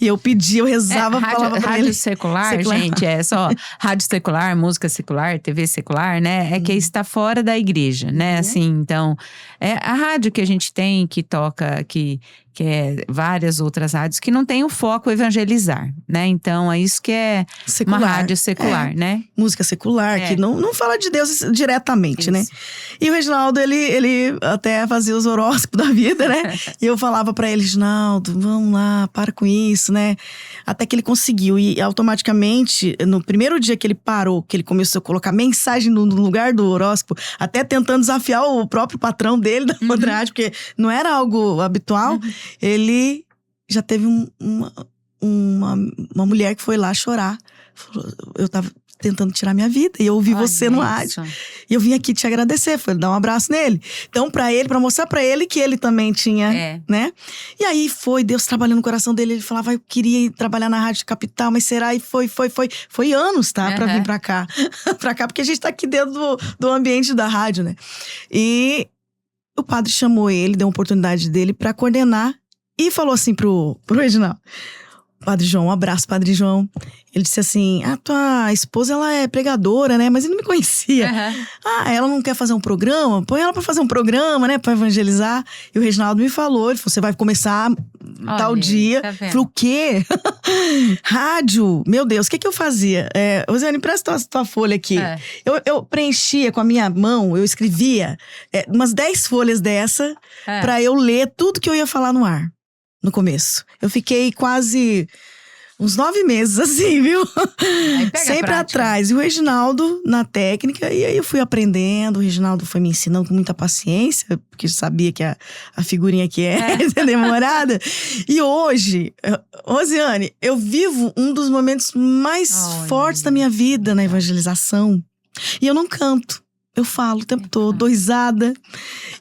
E eu pedia, eu rezava, falava pra ele. Rádio secular, gente, é só rádio secular, música secular, TV secular, né? É que está fora da igreja, né? Assim, então, é a rádio que a gente tem, que toca, que é várias outras rádios, que não tem o foco evangelizar, né? Então, é isso que é secular. Uma rádio secular, né? Música secular, que não fala de Deus diretamente, né? E o Reginaldo, ele até fazia os horóscopos da vida, né? E eu falava pra ele: Reginaldo, vamos lá, para com isso, né? Até que ele conseguiu. E automaticamente, no primeiro dia que ele parou, que ele começou a colocar mensagem no lugar do horóscopo, até tentando desafiar o próprio patrão dele da outra rádio, porque não era algo habitual, ele já teve uma mulher que foi lá chorar. Falou: eu tava tentando tirar minha vida e eu ouvi você no rádio. E eu vim aqui te agradecer, foi dar um abraço nele. Então, pra mostrar pra ele que ele também tinha, né? E aí Deus trabalhando no coração dele. Ele falava: eu queria ir trabalhar na Rádio Capital, mas será? E foi anos, tá? Pra vir pra cá. Pra cá, porque a gente tá aqui dentro do ambiente da rádio, né? E o padre chamou ele, deu uma oportunidade dele pra coordenar e falou assim pro Reginaldo: Padre João, um abraço, Padre João. Ele disse assim: tua esposa, ela é pregadora, né? Mas ele não me conhecia. Ela não quer fazer um programa? Põe ela pra fazer um programa, né? Pra evangelizar. E o Reginaldo me falou, ele falou: você vai começar tal dia. Tá, falei: o quê? Rádio? Meu Deus, o que eu fazia? Rosiane, presta tua folha aqui. Eu preenchia com a minha mão, eu escrevia umas 10 folhas dessa pra eu ler tudo que eu ia falar no ar. No começo. Eu fiquei quase uns 9 meses assim, viu? Sempre atrás. E o Reginaldo na técnica. E aí eu fui aprendendo. O Reginaldo foi me ensinando com muita paciência, porque sabia que a figurinha aqui é demorada. E hoje, Rosiane, eu vivo um dos momentos mais fortes da minha vida na evangelização. E eu não canto. Eu falo o tempo todo, dou risada.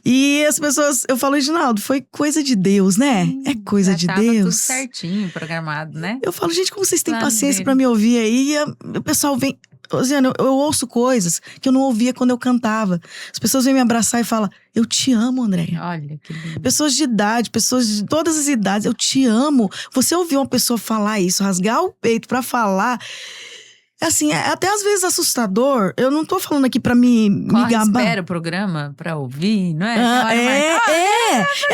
E as pessoas, eu falo: Reginaldo, foi coisa de Deus, né? É coisa de Deus. Tudo certinho, programado, né? Eu falo: gente, como vocês têm paciência pra me ouvir aí? E o pessoal vem... Rosiane, eu ouço coisas que eu não ouvia quando eu cantava. As pessoas vêm me abraçar e falam: eu te amo, Andréia. Olha, que lindo. Pessoas de idade, pessoas de todas as idades. Eu te amo. Você ouvir uma pessoa falar isso, rasgar o peito pra falar... Assim, até às vezes assustador. Eu não tô falando aqui pra me gabar. Espera o programa pra ouvir, não é? Eu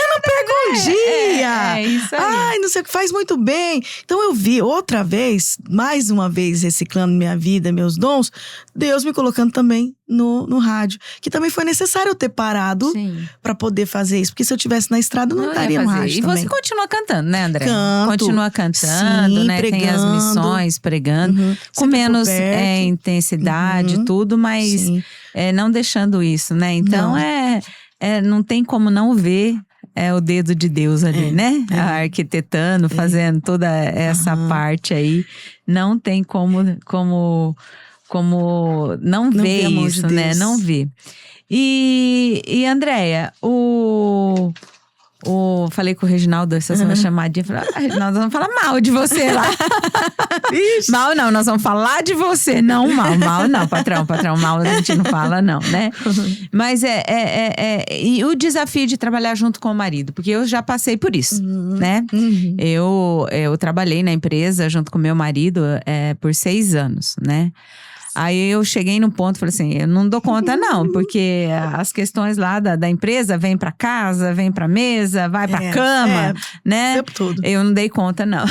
não perco um dia. É isso aí. Ai, não sei o que, faz muito bem. Então eu vi outra vez, mais uma vez, reciclando minha vida, meus dons, Deus me colocando também no rádio. Que também foi necessário eu ter parado pra poder fazer isso. Porque se eu tivesse na estrada, eu não estaria no rádio também. E você continua cantando, né, André? Canto. Continua cantando, né? Pregando. Tem as missões, pregando. Com menos intensidade, tudo, mas não deixando isso, né? Então, não tem como não ver o dedo de Deus ali, né? Arquitetando, fazendo toda essa parte aí. Não tem como não ver isso, de né? Não ver. E Andréia, falei com o Reginaldo essa semana chamadinha, falei, Reginaldo, nós vamos falar mal de você lá. Mal não, nós vamos falar de você. Não, mal não, patrão, mal a gente não fala não, né? Mas e o desafio de trabalhar junto com o marido, porque eu já passei por isso, né? Eu trabalhei na empresa junto com meu marido por 6 anos, né? Aí eu cheguei num ponto, falei assim, eu não dou conta não, porque as questões lá da empresa vêm pra casa, vêm pra mesa, vai pra cama, né? O tempo todo. Eu não dei conta não.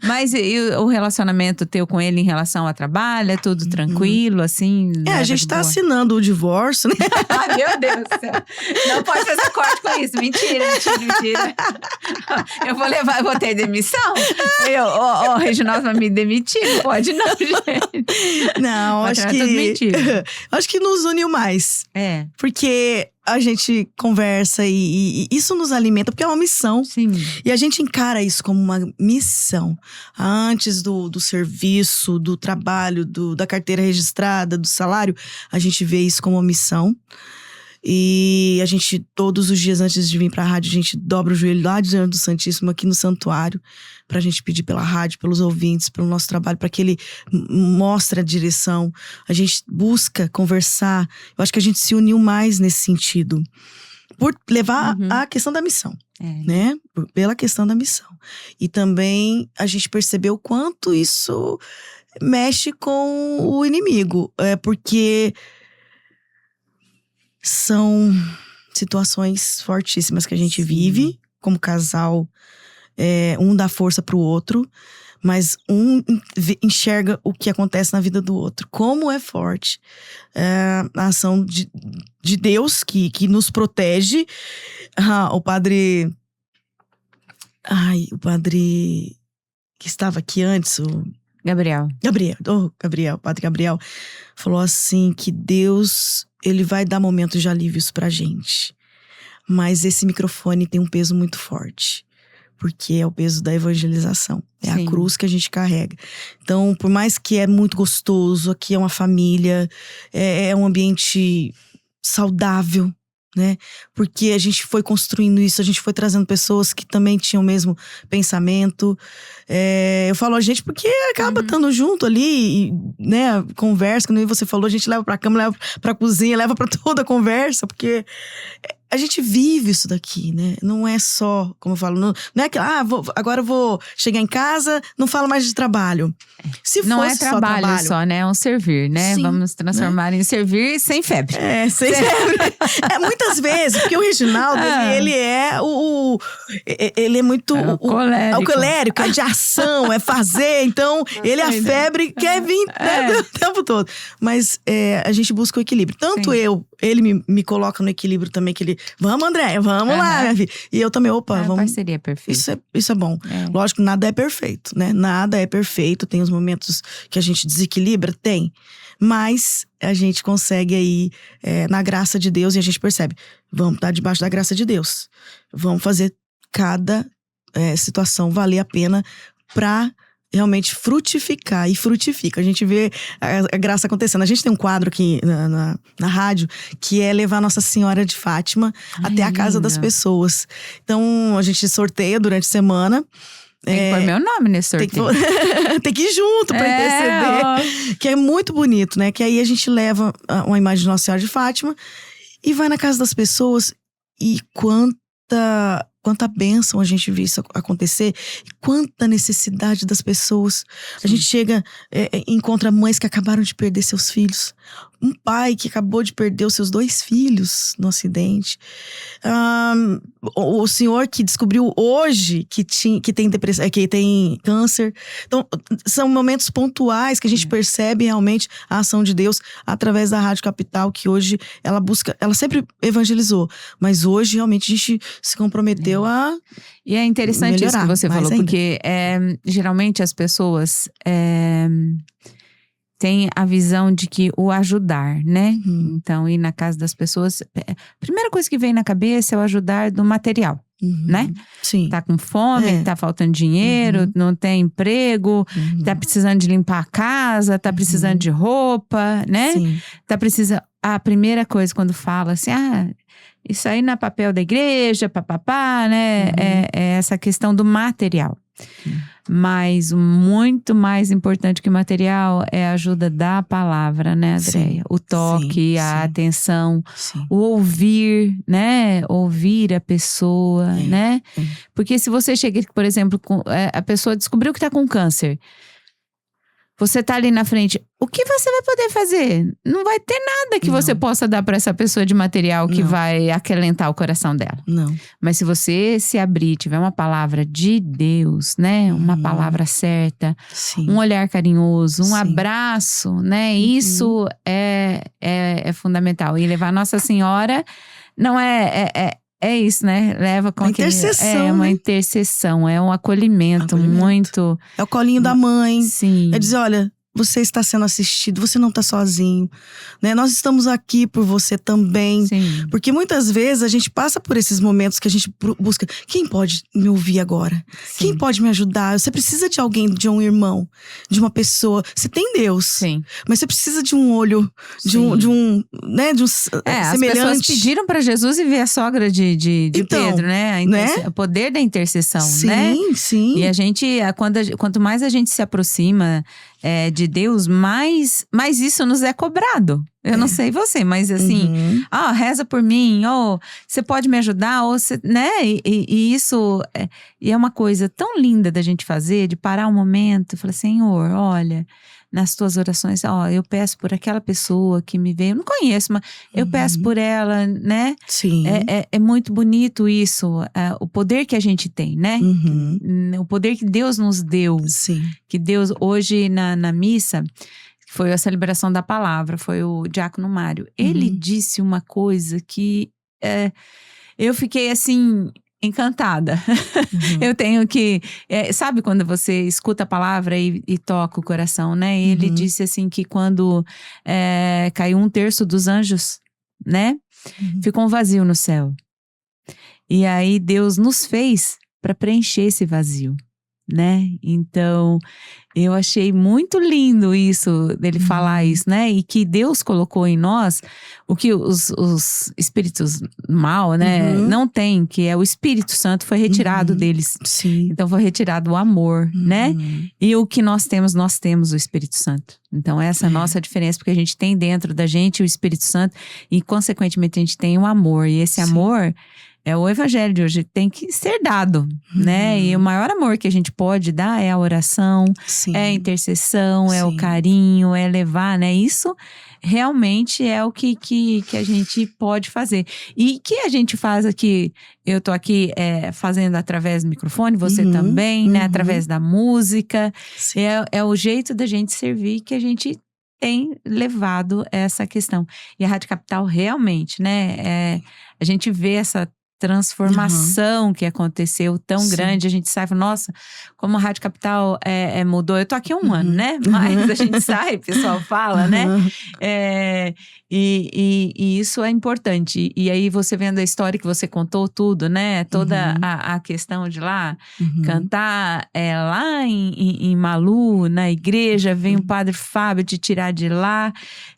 Mas e o relacionamento teu com ele em relação ao trabalho, é tudo tranquilo, assim? A gente tá assinando o divórcio, né? Ai, meu Deus do céu. Não pode fazer corte com isso. Mentira. Eu vou ter demissão? O Reginaldo vai me demitir? Não pode não, gente. Não, acho que nos uniu mais. Porque a gente conversa e isso nos alimenta, porque é uma missão. Sim. E a gente encara isso como uma missão. Antes do serviço, do trabalho, da carteira registrada, do salário, a gente vê isso como uma missão. E a gente, todos os dias antes de vir pra rádio, a gente dobra o joelho lá diante do Santíssimo, aqui no santuário, pra gente pedir pela rádio, pelos ouvintes, pelo nosso trabalho, pra que ele mostre a direção. A gente busca conversar. Eu acho que a gente se uniu mais nesse sentido. Por levar a questão da missão, né? Pela questão da missão. E também a gente percebeu o quanto isso mexe com o inimigo. Porque são situações fortíssimas que a gente vive como casal. Um dá força pro outro, mas um enxerga o que acontece na vida do outro. Como é forte a ação de Deus que nos protege. O padre que estava aqui antes, o Gabriel, o padre Gabriel, falou assim que Deus, ele vai dar momentos de alívios pra gente. Mas esse microfone tem um peso muito forte. Porque é o peso da evangelização. É a cruz que a gente carrega. Então, por mais que é muito gostoso, aqui é uma família, é um ambiente saudável, né? Porque a gente foi construindo isso, a gente foi trazendo pessoas que também tinham o mesmo pensamento. Eu falo a gente porque acaba estando junto ali, né? Conversa, como você falou, a gente leva pra cama, leva pra cozinha, leva pra toda a conversa, porque a gente vive isso daqui, né? Não é só, como eu falo, não é que agora eu vou chegar em casa, não falo mais de trabalho. Se não fosse é trabalho só, né? É um servir, né? Sim, vamos transformar em servir sem febre. Sem febre. Muitas vezes, porque o Reginaldo, ele é ele é muito o colérico. O colérico, é de ação, é fazer. Então, ele é a febre, quer vir o tempo todo. Mas a gente busca o equilíbrio. Tanto ele me coloca no equilíbrio também, que ele, vamos, Andréia, vamos lá, minha filha. E eu também, vamos. Parceria perfeita. Isso é bom. Lógico, nada é perfeito, né? Nada é perfeito. Tem os momentos que a gente desequilibra, tem. Mas a gente consegue aí, na graça de Deus, e a gente percebe, vamos estar debaixo da graça de Deus. Vamos fazer cada situação valer a pena pra realmente frutificar. E frutifica. A gente vê a graça acontecendo. A gente tem um quadro aqui na rádio que é levar Nossa Senhora de Fátima até a casa das pessoas. Então, a gente sorteia durante a semana. Tem que pôr meu nome nesse sorteio. Tem que ir junto pra interceder. Que é muito bonito, né? Que aí a gente leva uma imagem de Nossa Senhora de Fátima e vai na casa das pessoas. E quanta bênção a gente vê isso acontecer. quanta necessidade das pessoas. A gente chega, encontra mães que acabaram de perder seus filhos. Um pai que acabou de perder os seus 2 filhos no acidente. O senhor que descobriu hoje que tem depressão, que tem câncer. Então, são momentos pontuais que a gente percebe realmente a ação de Deus através da Rádio Capital, que hoje ela sempre evangelizou, mas hoje realmente a gente se comprometeu a E é interessante isso que você falou, porque geralmente as pessoas têm a visão de que o ajudar, né? Então, ir na casa das pessoas, a primeira coisa que vem na cabeça é o ajudar do material. Né? Sim. Tá com fome, tá faltando dinheiro, não tem emprego, tá precisando de limpar a casa, tá precisando de roupa, né? Sim. Tá precisando. A primeira coisa quando fala assim, isso aí não é papel da igreja, papapá, né? É essa questão do material. Mas muito mais importante que o material é a ajuda da palavra, né, Andréia? O toque, a atenção, o ouvir, né? Ouvir a pessoa, né? Porque se você chega, por exemplo, a pessoa descobriu que tá com câncer. Você tá ali na frente, o que você vai poder fazer? Não vai ter nada que você possa dar para essa pessoa de material que vai acalentar o coração dela. Não. Mas se você se abrir, tiver uma palavra de Deus, né? Uma palavra certa, um olhar carinhoso, um abraço, né? Isso é fundamental. E levar Nossa Senhora não é isso, né? Leva com intercessão. É uma intercessão, é um acolhimento muito. É o colinho da mãe. Sim. É dizer, olha, você está sendo assistido, você não está sozinho, né? Nós estamos aqui por você também. Sim. Porque muitas vezes a gente passa por esses momentos que a gente busca, quem pode me ouvir agora? Sim. Quem pode me ajudar? Você precisa de alguém, de um irmão, de uma pessoa. Você tem Deus, Sim. mas você precisa de um olho, de um semelhante. As pessoas pediram para Jesus e ver a sogra de Então, Pedro, né? O poder da intercessão, né? Sim. E a gente, quanto mais a gente se aproxima de Deus, mais isso nos é cobrado. Eu não sei você, mas assim, reza por mim, você pode me ajudar, né? E isso é uma coisa tão linda da gente fazer, de parar um momento e falar, Senhor, olha, nas tuas orações, eu peço por aquela pessoa que me veio, eu não conheço, mas eu peço por ela, né? Sim. É muito bonito isso, o poder que a gente tem, né? O poder que Deus nos deu. Sim. Que Deus, hoje na missa, foi a celebração da palavra, foi o diácono Mário. Ele disse uma coisa que eu fiquei assim, encantada. Eu tenho que... sabe quando você escuta a palavra e toca o coração, né? Ele disse assim que quando caiu 1/3 dos anjos, né? Ficou um vazio no céu. E aí Deus nos fez para preencher esse vazio, né? Então, eu achei muito lindo isso, dele falar isso, né? E que Deus colocou em nós o que os espíritos mal, né? Não tem, que é o Espírito Santo, foi retirado deles. Sim. Então, foi retirado o amor, né? E o que nós temos o Espírito Santo. Então, essa é a nossa diferença, porque a gente tem dentro da gente o Espírito Santo e, consequentemente, a gente tem o amor. E esse amor... é o evangelho de hoje, tem que ser dado, né? E o maior amor que a gente pode dar é a oração, é a intercessão, é o carinho, é levar, né? Isso realmente é o que a gente pode fazer. E que a gente faz aqui, eu tô aqui fazendo através do microfone, você também, né? Através da música. É o jeito da gente servir que a gente tem levado essa questão. E a Rádio Capital realmente, né? A gente vê essa transformação que aconteceu tão grande, a gente sai e fala, nossa, como a Rádio Capital mudou. Eu tô aqui há 1 ano, né? Mas a gente sai, o pessoal fala, né? E isso é importante. E aí você vendo a história que você contou tudo, né? Toda a questão de lá, cantar lá em Malu, na igreja, vem o padre Fábio te tirar de lá,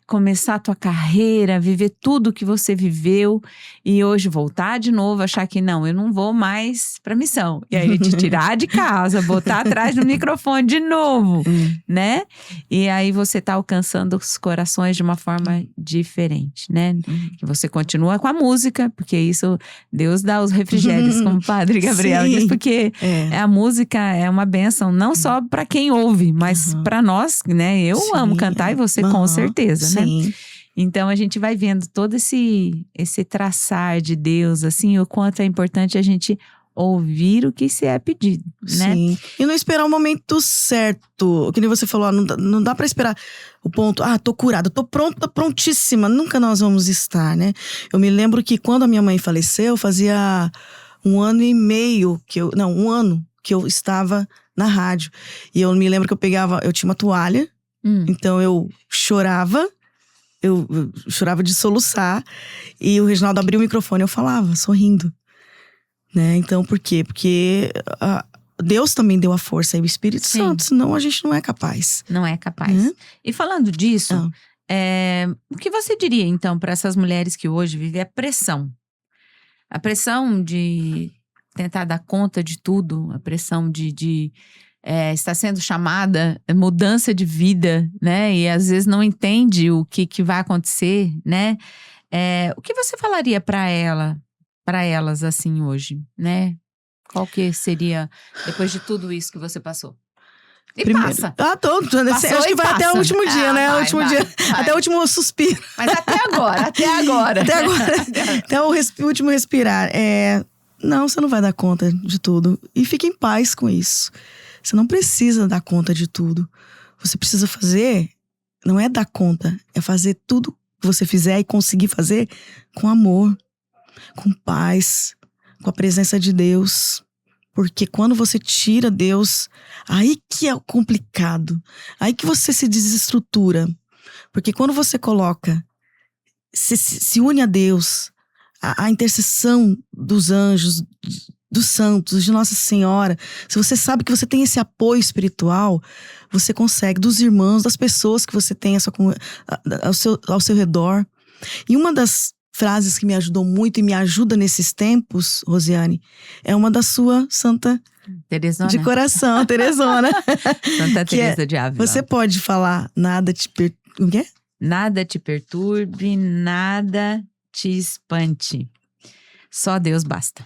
começar a tua carreira, viver tudo que você viveu e hoje voltar de novo novo achar que não, eu não vou mais pra missão. E aí te tirar de casa, botar atrás do microfone de novo, né? E aí você tá alcançando os corações de uma forma diferente, né? Que você continua com a música, porque isso, Deus dá os refrigérios, como o Padre Gabriel diz, porque a música é uma bênção, não só pra quem ouve, mas pra nós, né? Eu amo cantar e você com certeza, né? Então, a gente vai vendo todo esse traçar de Deus, assim, o quanto é importante a gente ouvir o que se é pedido, né? Sim. E não esperar o momento certo. Que nem você falou, não dá pra esperar o ponto, tô curada, tô pronta, tô prontíssima. Nunca nós vamos estar, né? Eu me lembro que quando a minha mãe faleceu, fazia 1 ano e meio um ano que eu estava na rádio. E eu me lembro que eu tinha uma toalha, então eu chorava. Eu chorava de soluçar. E o Reginaldo abriu o microfone e eu falava, sorrindo. Né? Então, por quê? Porque Deus também deu a força e o Espírito Santo, senão a gente não é capaz. Não é capaz. E falando disso, o que você diria, então, para essas mulheres que hoje vivem a pressão? A pressão de tentar dar conta de tudo, a pressão de está sendo chamada mudança de vida, né? E às vezes não entende o que vai acontecer, né? O que você falaria para elas assim hoje, né? Qual que seria, depois de tudo isso que você passou? E primeiro, passa. Acho que vai até o último dia, né? Vai, o último dia, até o último suspiro. Mas até agora. Até o último respirar. Não, você não vai dar conta de tudo. E fique em paz com isso. Você não precisa dar conta de tudo. Você precisa fazer, não é dar conta, é fazer tudo que você fizer e conseguir fazer com amor, com paz, com a presença de Deus. Porque quando você tira Deus, aí que é complicado. Aí que você se desestrutura. Porque quando você coloca, se une a Deus, a intercessão dos anjos, dos santos, de Nossa Senhora, se você sabe que você tem esse apoio espiritual, você consegue, dos irmãos, das pessoas que você tem ao seu redor. E uma das frases que me ajudou muito e me ajuda nesses tempos, Rosiane, é uma da sua Santa Teresona. De coração, Teresona. Santa Teresa de Ávila. Você pode falar, nada te perturbe. Nada te perturbe, nada te espante. Só Deus basta.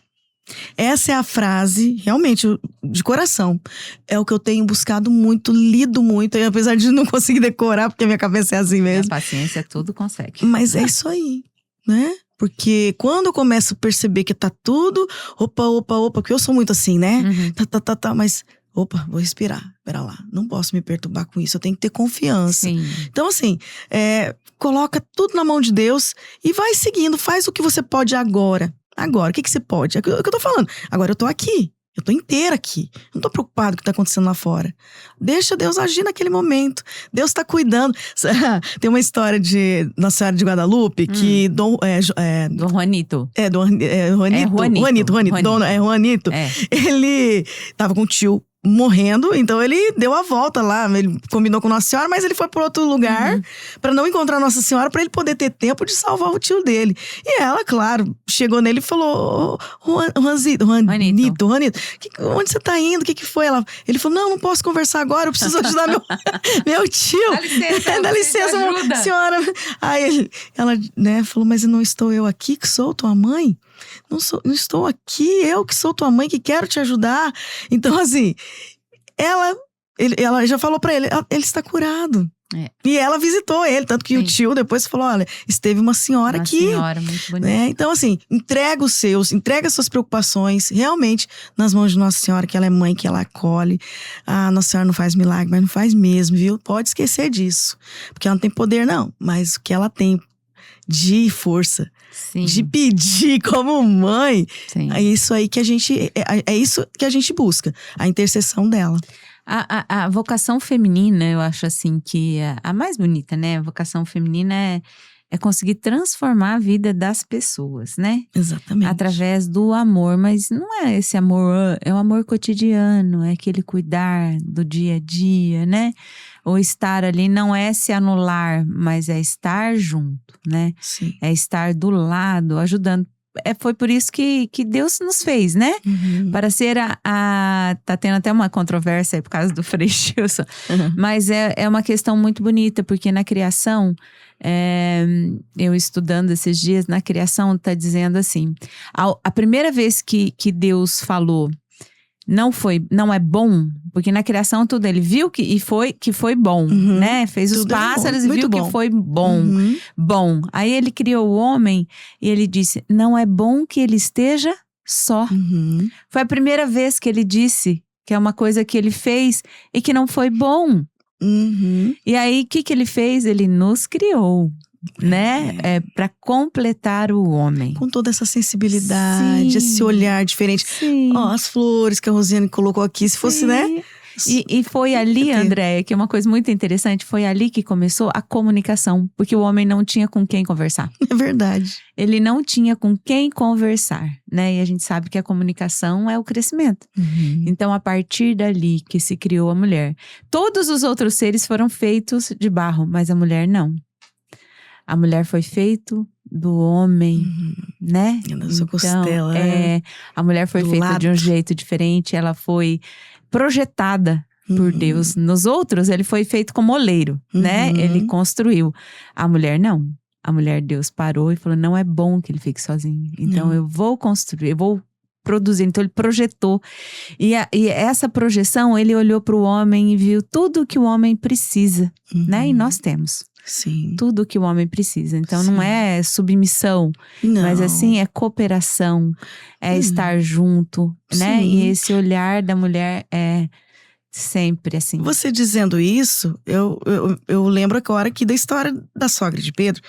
Essa é a frase, realmente, de coração. É o que eu tenho buscado muito, lido muito. E apesar de não conseguir decorar, porque a minha cabeça é assim mesmo. A paciência tudo consegue. Mas é isso aí, né? Porque quando eu começo a perceber que tá tudo… Opa, porque eu sou muito assim, né? Mas… Opa, vou respirar. Pera lá, não posso me perturbar com isso. Eu tenho que ter confiança. Sim. Então assim, coloca tudo na mão de Deus e vai seguindo. Faz o que você pode agora. Agora, o que você pode? É o que eu tô falando. Agora eu tô aqui. Eu tô inteira aqui. Não tô preocupado com o que tá acontecendo lá fora. Deixa Deus agir naquele momento. Deus tá cuidando. Tem uma história de Nossa Senhora de Guadalupe que do Juanito. Juanito. Ele tava com o tio morrendo, então ele deu a volta lá, ele combinou com Nossa Senhora, mas ele foi para outro lugar para não encontrar Nossa Senhora, para ele poder ter tempo de salvar o tio dele. E ela, claro, chegou nele e falou: Juanito, onde você tá indo? O que foi? Ele falou: não posso conversar agora, eu preciso ajudar meu tio. Dá licença, senhora. Aí ela, né, falou: mas não estou eu aqui que sou tua mãe? Não estou aqui, eu que sou tua mãe, que quero te ajudar. Então, assim, ela já falou pra ele, ele está curado. E ela visitou ele, tanto que o tio depois falou: olha, esteve uma senhora aqui. Uma senhora muito bonita. Né? Então, assim, entrega as suas preocupações realmente nas mãos de Nossa Senhora, que ela é mãe, que ela acolhe. Nossa Senhora não faz milagre, mas não faz mesmo, viu? Pode esquecer disso. Porque ela não tem poder, não. Mas o que ela tem de força, sim, de pedir como mãe, sim, é isso aí que a gente busca, a intercessão dela. A vocação feminina, eu acho assim que a mais bonita, né? A vocação feminina é conseguir transformar a vida das pessoas, né? Exatamente. Através do amor, mas não é esse amor, é o amor cotidiano, é aquele cuidar do dia a dia, né? O estar ali não é se anular, mas é estar junto, né? Sim. É estar do lado, ajudando. foi por isso que Deus nos fez, né? Para ser tá tendo até uma controvérsia aí por causa do Frei Gilson. Mas é uma questão muito bonita, porque na criação, eu estudando esses dias, na criação tá dizendo assim, a primeira vez que Deus falou não é bom, porque na criação tudo ele viu que foi bom, né? Fez tudo os pássaros e viu que foi bom. Bom. Aí ele criou o homem e ele disse, não é bom que ele esteja só. Foi a primeira vez que ele disse que é uma coisa que ele fez e que não foi bom. E aí, o que ele fez? Ele nos criou, né? Para completar o homem. Com toda essa sensibilidade, esse olhar diferente. As flores que a Rosiane colocou aqui, se fosse, né? E foi ali, Andréia, que é uma coisa muito interessante, foi ali que começou a comunicação, porque o homem não tinha com quem conversar. É verdade. Ele não tinha com quem conversar, né? E a gente sabe que a comunicação é o crescimento. Então, a partir dali que se criou a mulher. Todos os outros seres foram feitos de barro, mas a mulher não. A mulher foi feito do homem, né? Na sua costela. A mulher foi feita de um jeito diferente, ela foi projetada por Deus. Nos outros, ele foi feito como oleiro, né? Ele construiu. A mulher não. A mulher, Deus parou e falou, não é bom que ele fique sozinho. Então, eu vou construir, eu vou produzir. Então, ele projetou. E essa projeção, ele olhou para o homem e viu tudo que o homem precisa, né? E nós temos. Sim. Tudo que o homem precisa. Então, não é submissão, mas assim, é cooperação, é estar junto, né? E esse olhar da mulher é sempre assim. Você dizendo isso, eu lembro agora aqui da história da sogra de Pedro.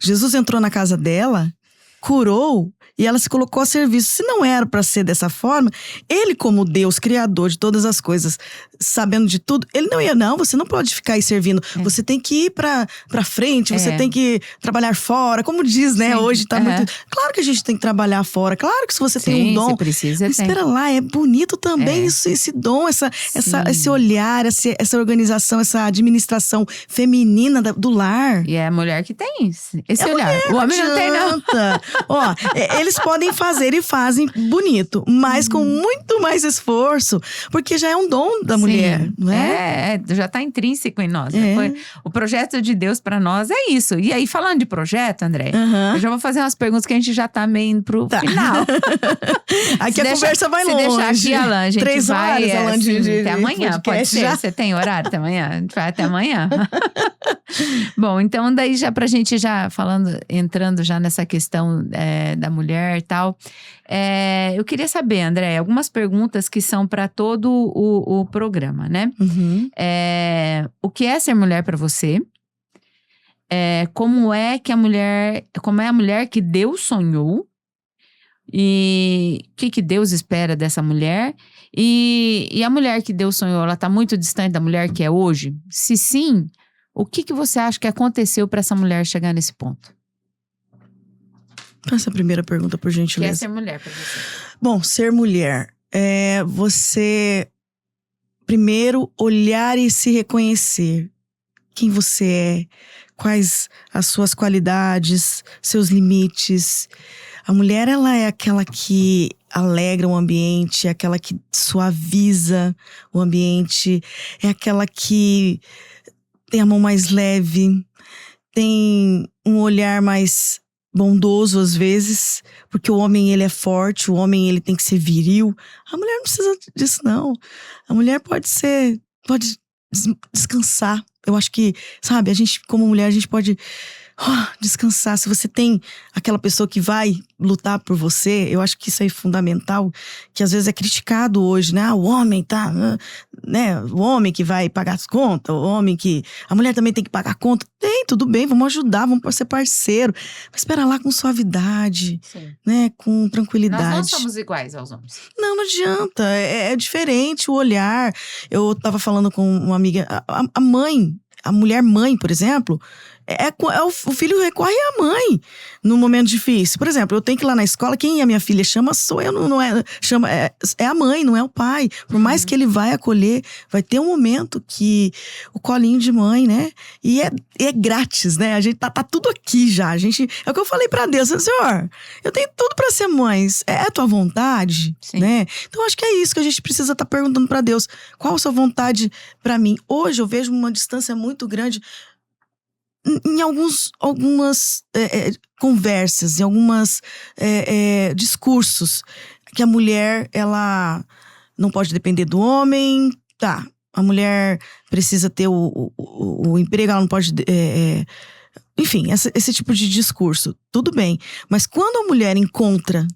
Jesus entrou na casa dela, curou e ela se colocou a serviço. Se não era para ser dessa forma, ele, como Deus, criador de todas as coisas, sabendo de tudo, ele não ia, você não pode ficar aí servindo. Você tem que ir pra frente, você tem que trabalhar fora. Como diz, né? Hoje tá muito. Claro que a gente tem que trabalhar fora. Claro que se você tem um dom. Você precisa, mas espera lá, é bonito também esse dom, esse olhar, essa organização, essa administração feminina do lar. E é a mulher que tem esse olhar. O homem não tem, não. Ó, eles podem fazer e fazem bonito, mas com muito mais esforço, porque já é um dom da mulher, não é? Já tá intrínseco em nós. O projeto de Deus pra nós é isso. E aí, falando de projeto, André, eu já vou fazer umas perguntas que a gente já tá meio indo pro final. Aqui a conversa vai longe. Se deixar aqui, Alan, a gente 3 horas, vai Alan, até amanhã, pode ser? Já? Você tem horário até amanhã? A gente vai até amanhã. Bom, então daí já pra gente já entrando já nessa questão da mulher e tal, eu queria saber, André, algumas perguntas que são para todo o programa, né? O que é ser mulher para você? Como é a mulher que Deus sonhou? E o que Deus espera dessa mulher? E a mulher que Deus sonhou, ela tá muito distante da mulher que é hoje? Se sim, o que você acha que aconteceu para essa mulher chegar nesse ponto? Essa primeira pergunta, por gentileza. O que é ser mulher para você? Bom, ser mulher é você primeiro olhar e se reconhecer. Quem você é, quais as suas qualidades, seus limites. A mulher, ela é aquela que alegra o ambiente, é aquela que suaviza o ambiente, é aquela que tem a mão mais leve, tem um olhar mais bondoso às vezes, porque o homem ele é forte, o homem ele tem que ser viril. A mulher não precisa disso não. A mulher pode descansar. Eu acho que, sabe, a gente como mulher a gente pode descansar. Se você tem aquela pessoa que vai lutar por você, eu acho que isso é fundamental, que às vezes é criticado hoje, né? O homem tá, né? O homem que vai pagar as contas, o homem que... A mulher também tem que pagar a conta. Tem, tudo bem, vamos ajudar, vamos ser parceiro. Mas espera lá com suavidade, né? Com tranquilidade. Nós não somos iguais aos homens. Não adianta, é diferente o olhar. Eu tava falando com uma amiga, a mãe, a mulher mãe, por exemplo, O filho recorre à mãe no momento difícil. Por exemplo, eu tenho que ir lá na escola, quem a minha filha chama sou eu, não é, chama, é a mãe, não é o pai. Por mais que ele vai acolher, vai ter um momento que o colinho de mãe, né? E é grátis, né? A gente tá tudo aqui já. É o que eu falei pra Deus, Senhor, eu tenho tudo pra ser mãe. É a tua vontade, né? Então acho que é isso que a gente precisa estar perguntando pra Deus. Qual a sua vontade pra mim? Hoje eu vejo uma distância muito grande em algumas conversas, em algumas discursos, que a mulher, ela não pode depender do homem, tá, a mulher precisa ter o emprego, ela não pode... enfim, esse tipo de discurso, tudo bem. Mas quando a mulher encontra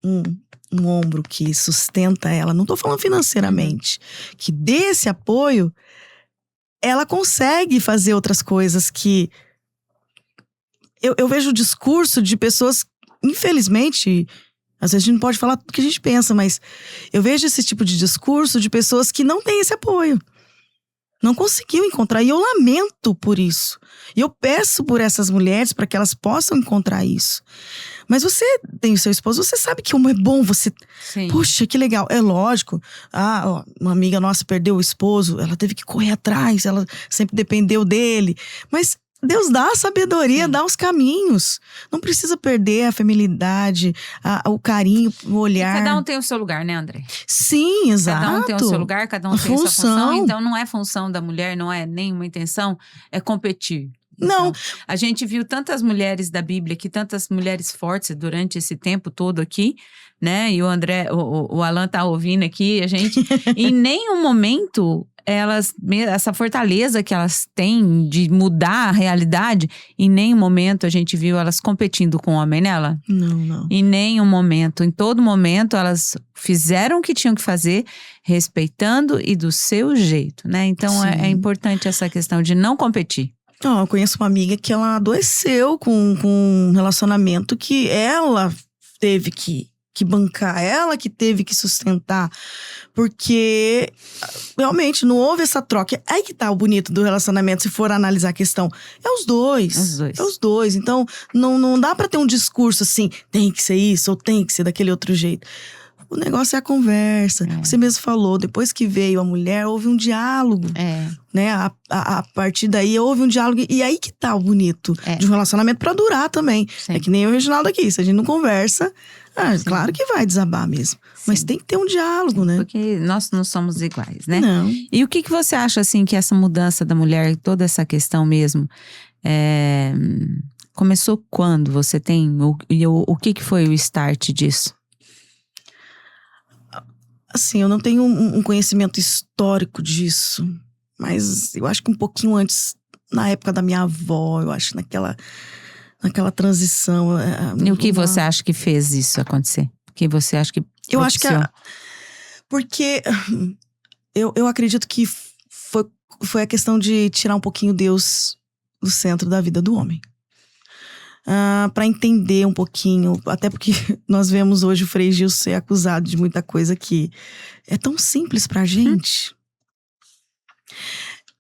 um ombro que sustenta ela, não tô falando financeiramente, que dê esse apoio, ela consegue fazer outras coisas que... Eu vejo o discurso de pessoas, infelizmente, às vezes a gente não pode falar tudo que a gente pensa, mas eu vejo esse tipo de discurso de pessoas que não têm esse apoio. Não conseguiu encontrar, e eu lamento por isso. E eu peço por essas mulheres para que elas possam encontrar isso. Mas você tem o seu esposo, você sabe que como é bom você... Sim. Puxa, que legal. É lógico, uma amiga nossa perdeu o esposo, ela teve que correr atrás, ela sempre dependeu dele. Mas Deus dá a sabedoria, dá os caminhos. Não precisa perder a feminilidade, o carinho, o olhar. E cada um tem o seu lugar, né, André? Sim, exato. Cada um tem o seu lugar, cada um tem a sua função. Então não é função da mulher, não é nenhuma intenção, é competir. Não. Então, a gente viu tantas mulheres da Bíblia aqui, tantas mulheres fortes durante esse tempo todo aqui, né? E o André, o Alan tá ouvindo aqui, a gente... Em nenhum momento, essa fortaleza que elas têm de mudar a realidade, em nenhum momento a gente viu elas competindo com o homem nela. Não. Em nenhum momento. Em todo momento, elas fizeram o que tinham que fazer, respeitando e do seu jeito, né? Então, é importante essa questão de não competir. Eu conheço uma amiga que ela adoeceu com um relacionamento que ela teve que bancar, ela que teve que sustentar, porque realmente não houve essa troca. Aí que tá o bonito do relacionamento, se for analisar a questão. É os dois. É os dois. Então, não dá pra ter um discurso assim, tem que ser isso ou tem que ser daquele outro jeito. O negócio é a conversa. Você mesmo falou, depois que veio a mulher, houve um diálogo. Né? A partir daí, houve um diálogo. E aí que tá o bonito de um relacionamento pra durar também. Sim. É que nem o Reginaldo aqui. Se a gente não conversa, claro que vai desabar mesmo. Sim. Mas tem que ter um diálogo, né? Porque nós não somos iguais, né? Não. E o que você acha, assim, que essa mudança da mulher, toda essa questão mesmo, começou quando? Você tem... O que foi o start disso? Assim, eu não tenho um conhecimento histórico disso. Mas eu acho que um pouquinho antes, na época da minha avó, eu acho, naquela transição. E o que você acha que fez isso acontecer? O que você acha que propiciou? Eu acho que porque eu acredito que foi a questão de tirar um pouquinho Deus do centro da vida do homem. Para entender um pouquinho, até porque nós vemos hoje o Frei Gil ser acusado de muita coisa que é tão simples pra gente.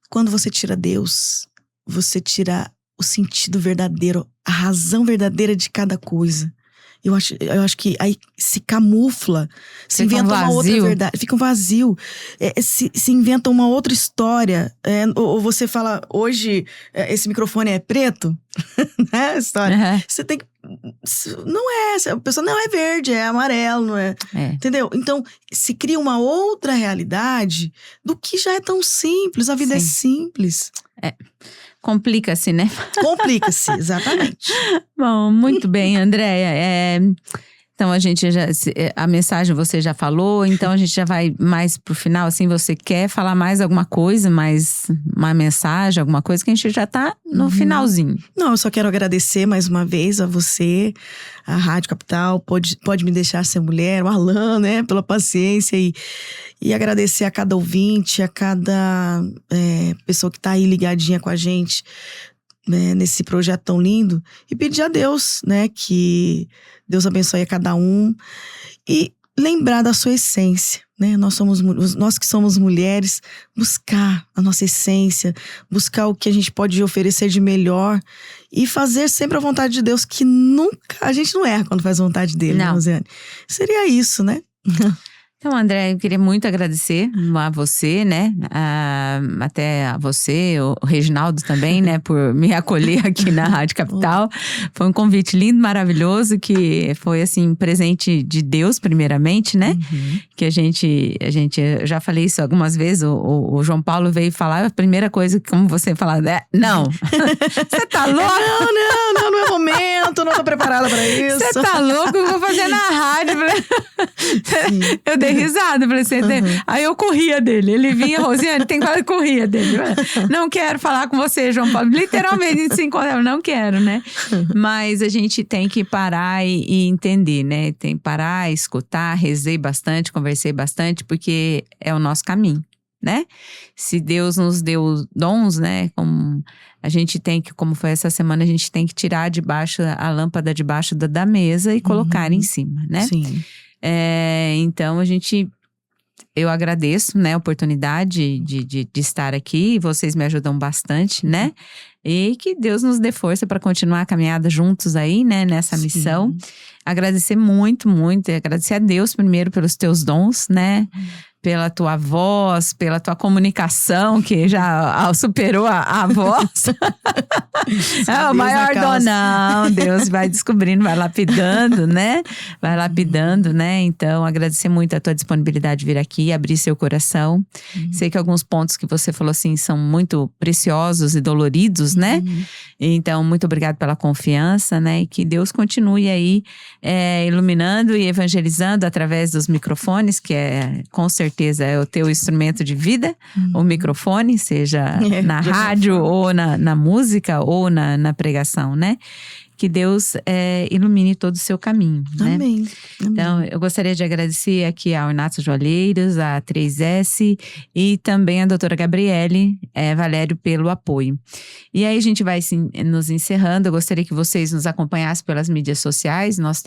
Quando você tira Deus, você tira o sentido verdadeiro, a razão verdadeira de cada coisa. Eu acho que aí se camufla, se inventa uma outra verdade. Fica um vazio. Se inventa uma outra história. Ou você fala, hoje, esse microfone é preto, né? História. Uhum. Você tem que... Não é, a pessoa não é verde, é amarelo, não é? Entendeu? Então, se cria uma outra realidade do que já é tão simples. A vida é simples. Complica-se, né? Complica-se, exatamente. Bom, muito bem, Andréia. Então, a mensagem você já falou, então a gente já vai mais pro final, assim, você quer falar mais alguma coisa, mais uma mensagem, alguma coisa, que a gente já tá no finalzinho. Não, eu só quero agradecer mais uma vez a você, a Rádio Capital, pode me deixar ser mulher, o Alan, né, pela paciência e agradecer a cada ouvinte, a cada pessoa que tá aí ligadinha com a gente, né, nesse projeto tão lindo, e pedir a Deus, né, que Deus abençoe a cada um e lembrar da sua essência, né? Nós que somos mulheres, buscar a nossa essência, buscar o que a gente pode oferecer de melhor e fazer sempre a vontade de Deus, que nunca, a gente não erra quando faz a vontade dele, né, Rosiane? Seria isso, né? Então, André, eu queria muito agradecer a você, né? Até a você, o Reginaldo também, né? Por me acolher aqui na Rádio Capital. Foi um convite lindo, maravilhoso, que foi, assim, presente de Deus, primeiramente, né? Que a gente, eu já falei isso algumas vezes, o João Paulo veio falar, a primeira coisa, como você falar, não, você tá louco? Não é momento, não tô preparada pra isso. Você tá louco? Eu vou fazer na rádio. Eu dei risada, falei assim, aí eu corria dele, ele vinha, Rosiane, tem quase corria dele, não quero falar com você, João Paulo, literalmente a gente se encontra, não quero, né, mas a gente tem que parar e entender, né, tem que parar, escutar, rezei bastante, conversei bastante, porque é o nosso caminho, né, se Deus nos deu dons, né, como a gente tem que, como foi essa semana, a gente tem que tirar a lâmpada debaixo da mesa e colocar em cima, né. Sim. Então eu agradeço, né, a oportunidade de estar aqui, vocês me ajudam bastante, né, e que Deus nos dê força para continuar a caminhada juntos aí, né, nessa missão. Agradecer muito, muito, e agradecer a Deus primeiro pelos teus dons, né, pela tua voz, pela tua comunicação, que já superou a voz. É o maior dom, não. Deus vai descobrindo, vai lapidando, né? Vai lapidando, né? Então, agradecer muito a tua disponibilidade de vir aqui, abrir seu coração. Sei que alguns pontos que você falou assim são muito preciosos e doloridos, né? Então, muito obrigada pela confiança, né? E que Deus continue aí iluminando e evangelizando através dos microfones, que com certeza é o teu instrumento de vida, o microfone, seja na rádio ou na música ou na pregação, né? Que Deus ilumine todo o seu caminho, né? Amém. Então, eu gostaria de agradecer aqui ao Inácio Joalheiros, a 3S e também a doutora Gabriele Valério pelo apoio. E aí a gente vai nos encerrando. Eu gostaria que vocês nos acompanhassem pelas mídias sociais. Nós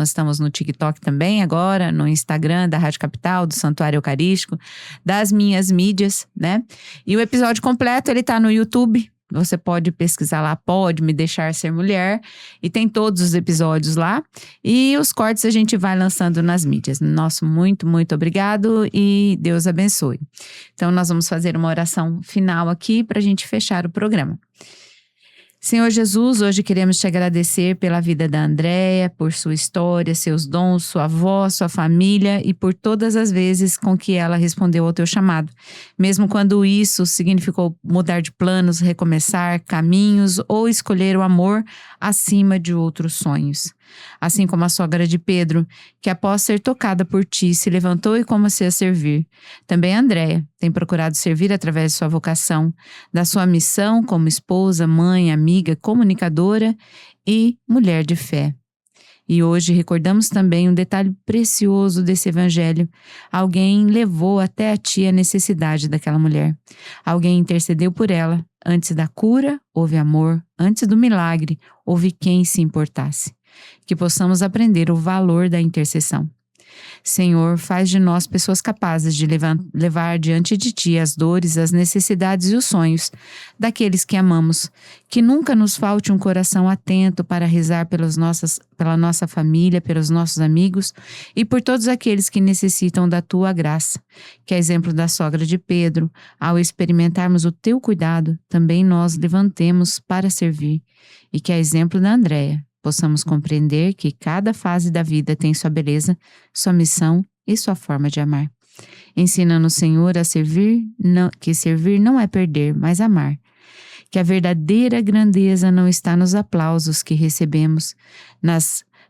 estamos no TikTok também agora, no Instagram da Rádio Capital, do Santuário Eucarístico, das minhas mídias, né? E o episódio completo, ele tá no YouTube. Você pode pesquisar lá, Pode Me Deixar Ser Mulher, e tem todos os episódios lá. E os cortes a gente vai lançando nas mídias. Nosso muito, muito obrigado e Deus abençoe. Então, nós vamos fazer uma oração final aqui para a gente fechar o programa. Senhor Jesus, hoje queremos te agradecer pela vida da Andréia, por sua história, seus dons, sua avó, sua família e por todas as vezes com que ela respondeu ao teu chamado. Mesmo quando isso significou mudar de planos, recomeçar caminhos ou escolher o amor acima de outros sonhos. Assim como a sogra de Pedro, que após ser tocada por ti, se levantou e começou a servir. Também a Andréia tem procurado servir através de sua vocação, da sua missão como esposa, mãe, amiga, comunicadora e mulher de fé. E hoje recordamos também um detalhe precioso desse evangelho. Alguém levou até a ti a necessidade daquela mulher. Alguém intercedeu por ela. Antes da cura, houve amor. Antes do milagre, houve quem se importasse. Que possamos aprender o valor da intercessão. Senhor, faz de nós pessoas capazes de levar diante de Ti as dores, as necessidades e os sonhos daqueles que amamos. Que nunca nos falte um coração atento para rezar pela nossa família, pelos nossos amigos e por todos aqueles que necessitam da Tua graça. Que, a exemplo da sogra de Pedro, ao experimentarmos o Teu cuidado, também nós levantemos para servir. E que, a exemplo da Andréia, possamos compreender que cada fase da vida tem sua beleza, sua missão e sua forma de amar. Ensina-nos, Senhor, a servir, que servir não é perder, mas amar. Que a verdadeira grandeza não está nos aplausos que recebemos,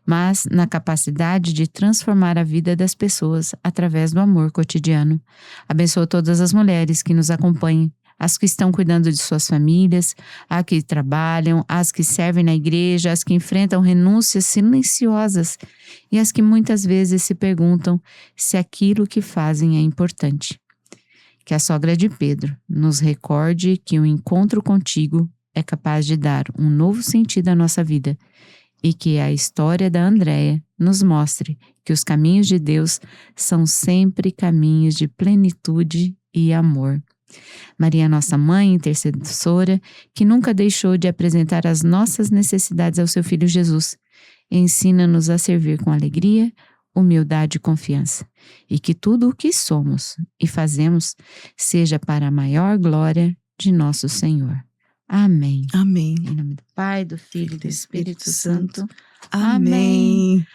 mas na capacidade de transformar a vida das pessoas através do amor cotidiano. Abençoa todas as mulheres que nos acompanhem, as que estão cuidando de suas famílias, as que trabalham, as que servem na igreja, as que enfrentam renúncias silenciosas e as que muitas vezes se perguntam se aquilo que fazem é importante. Que a sogra de Pedro nos recorde que o encontro contigo é capaz de dar um novo sentido à nossa vida e que a história da Andréia nos mostre que os caminhos de Deus são sempre caminhos de plenitude e amor. Maria, nossa mãe intercessora, que nunca deixou de apresentar as nossas necessidades ao seu Filho Jesus, ensina-nos a servir com alegria, humildade e confiança, e que tudo o que somos e fazemos seja para a maior glória de nosso Senhor. Amém. Amém. Em nome do Pai, do Filho e do Espírito Santo. Amém.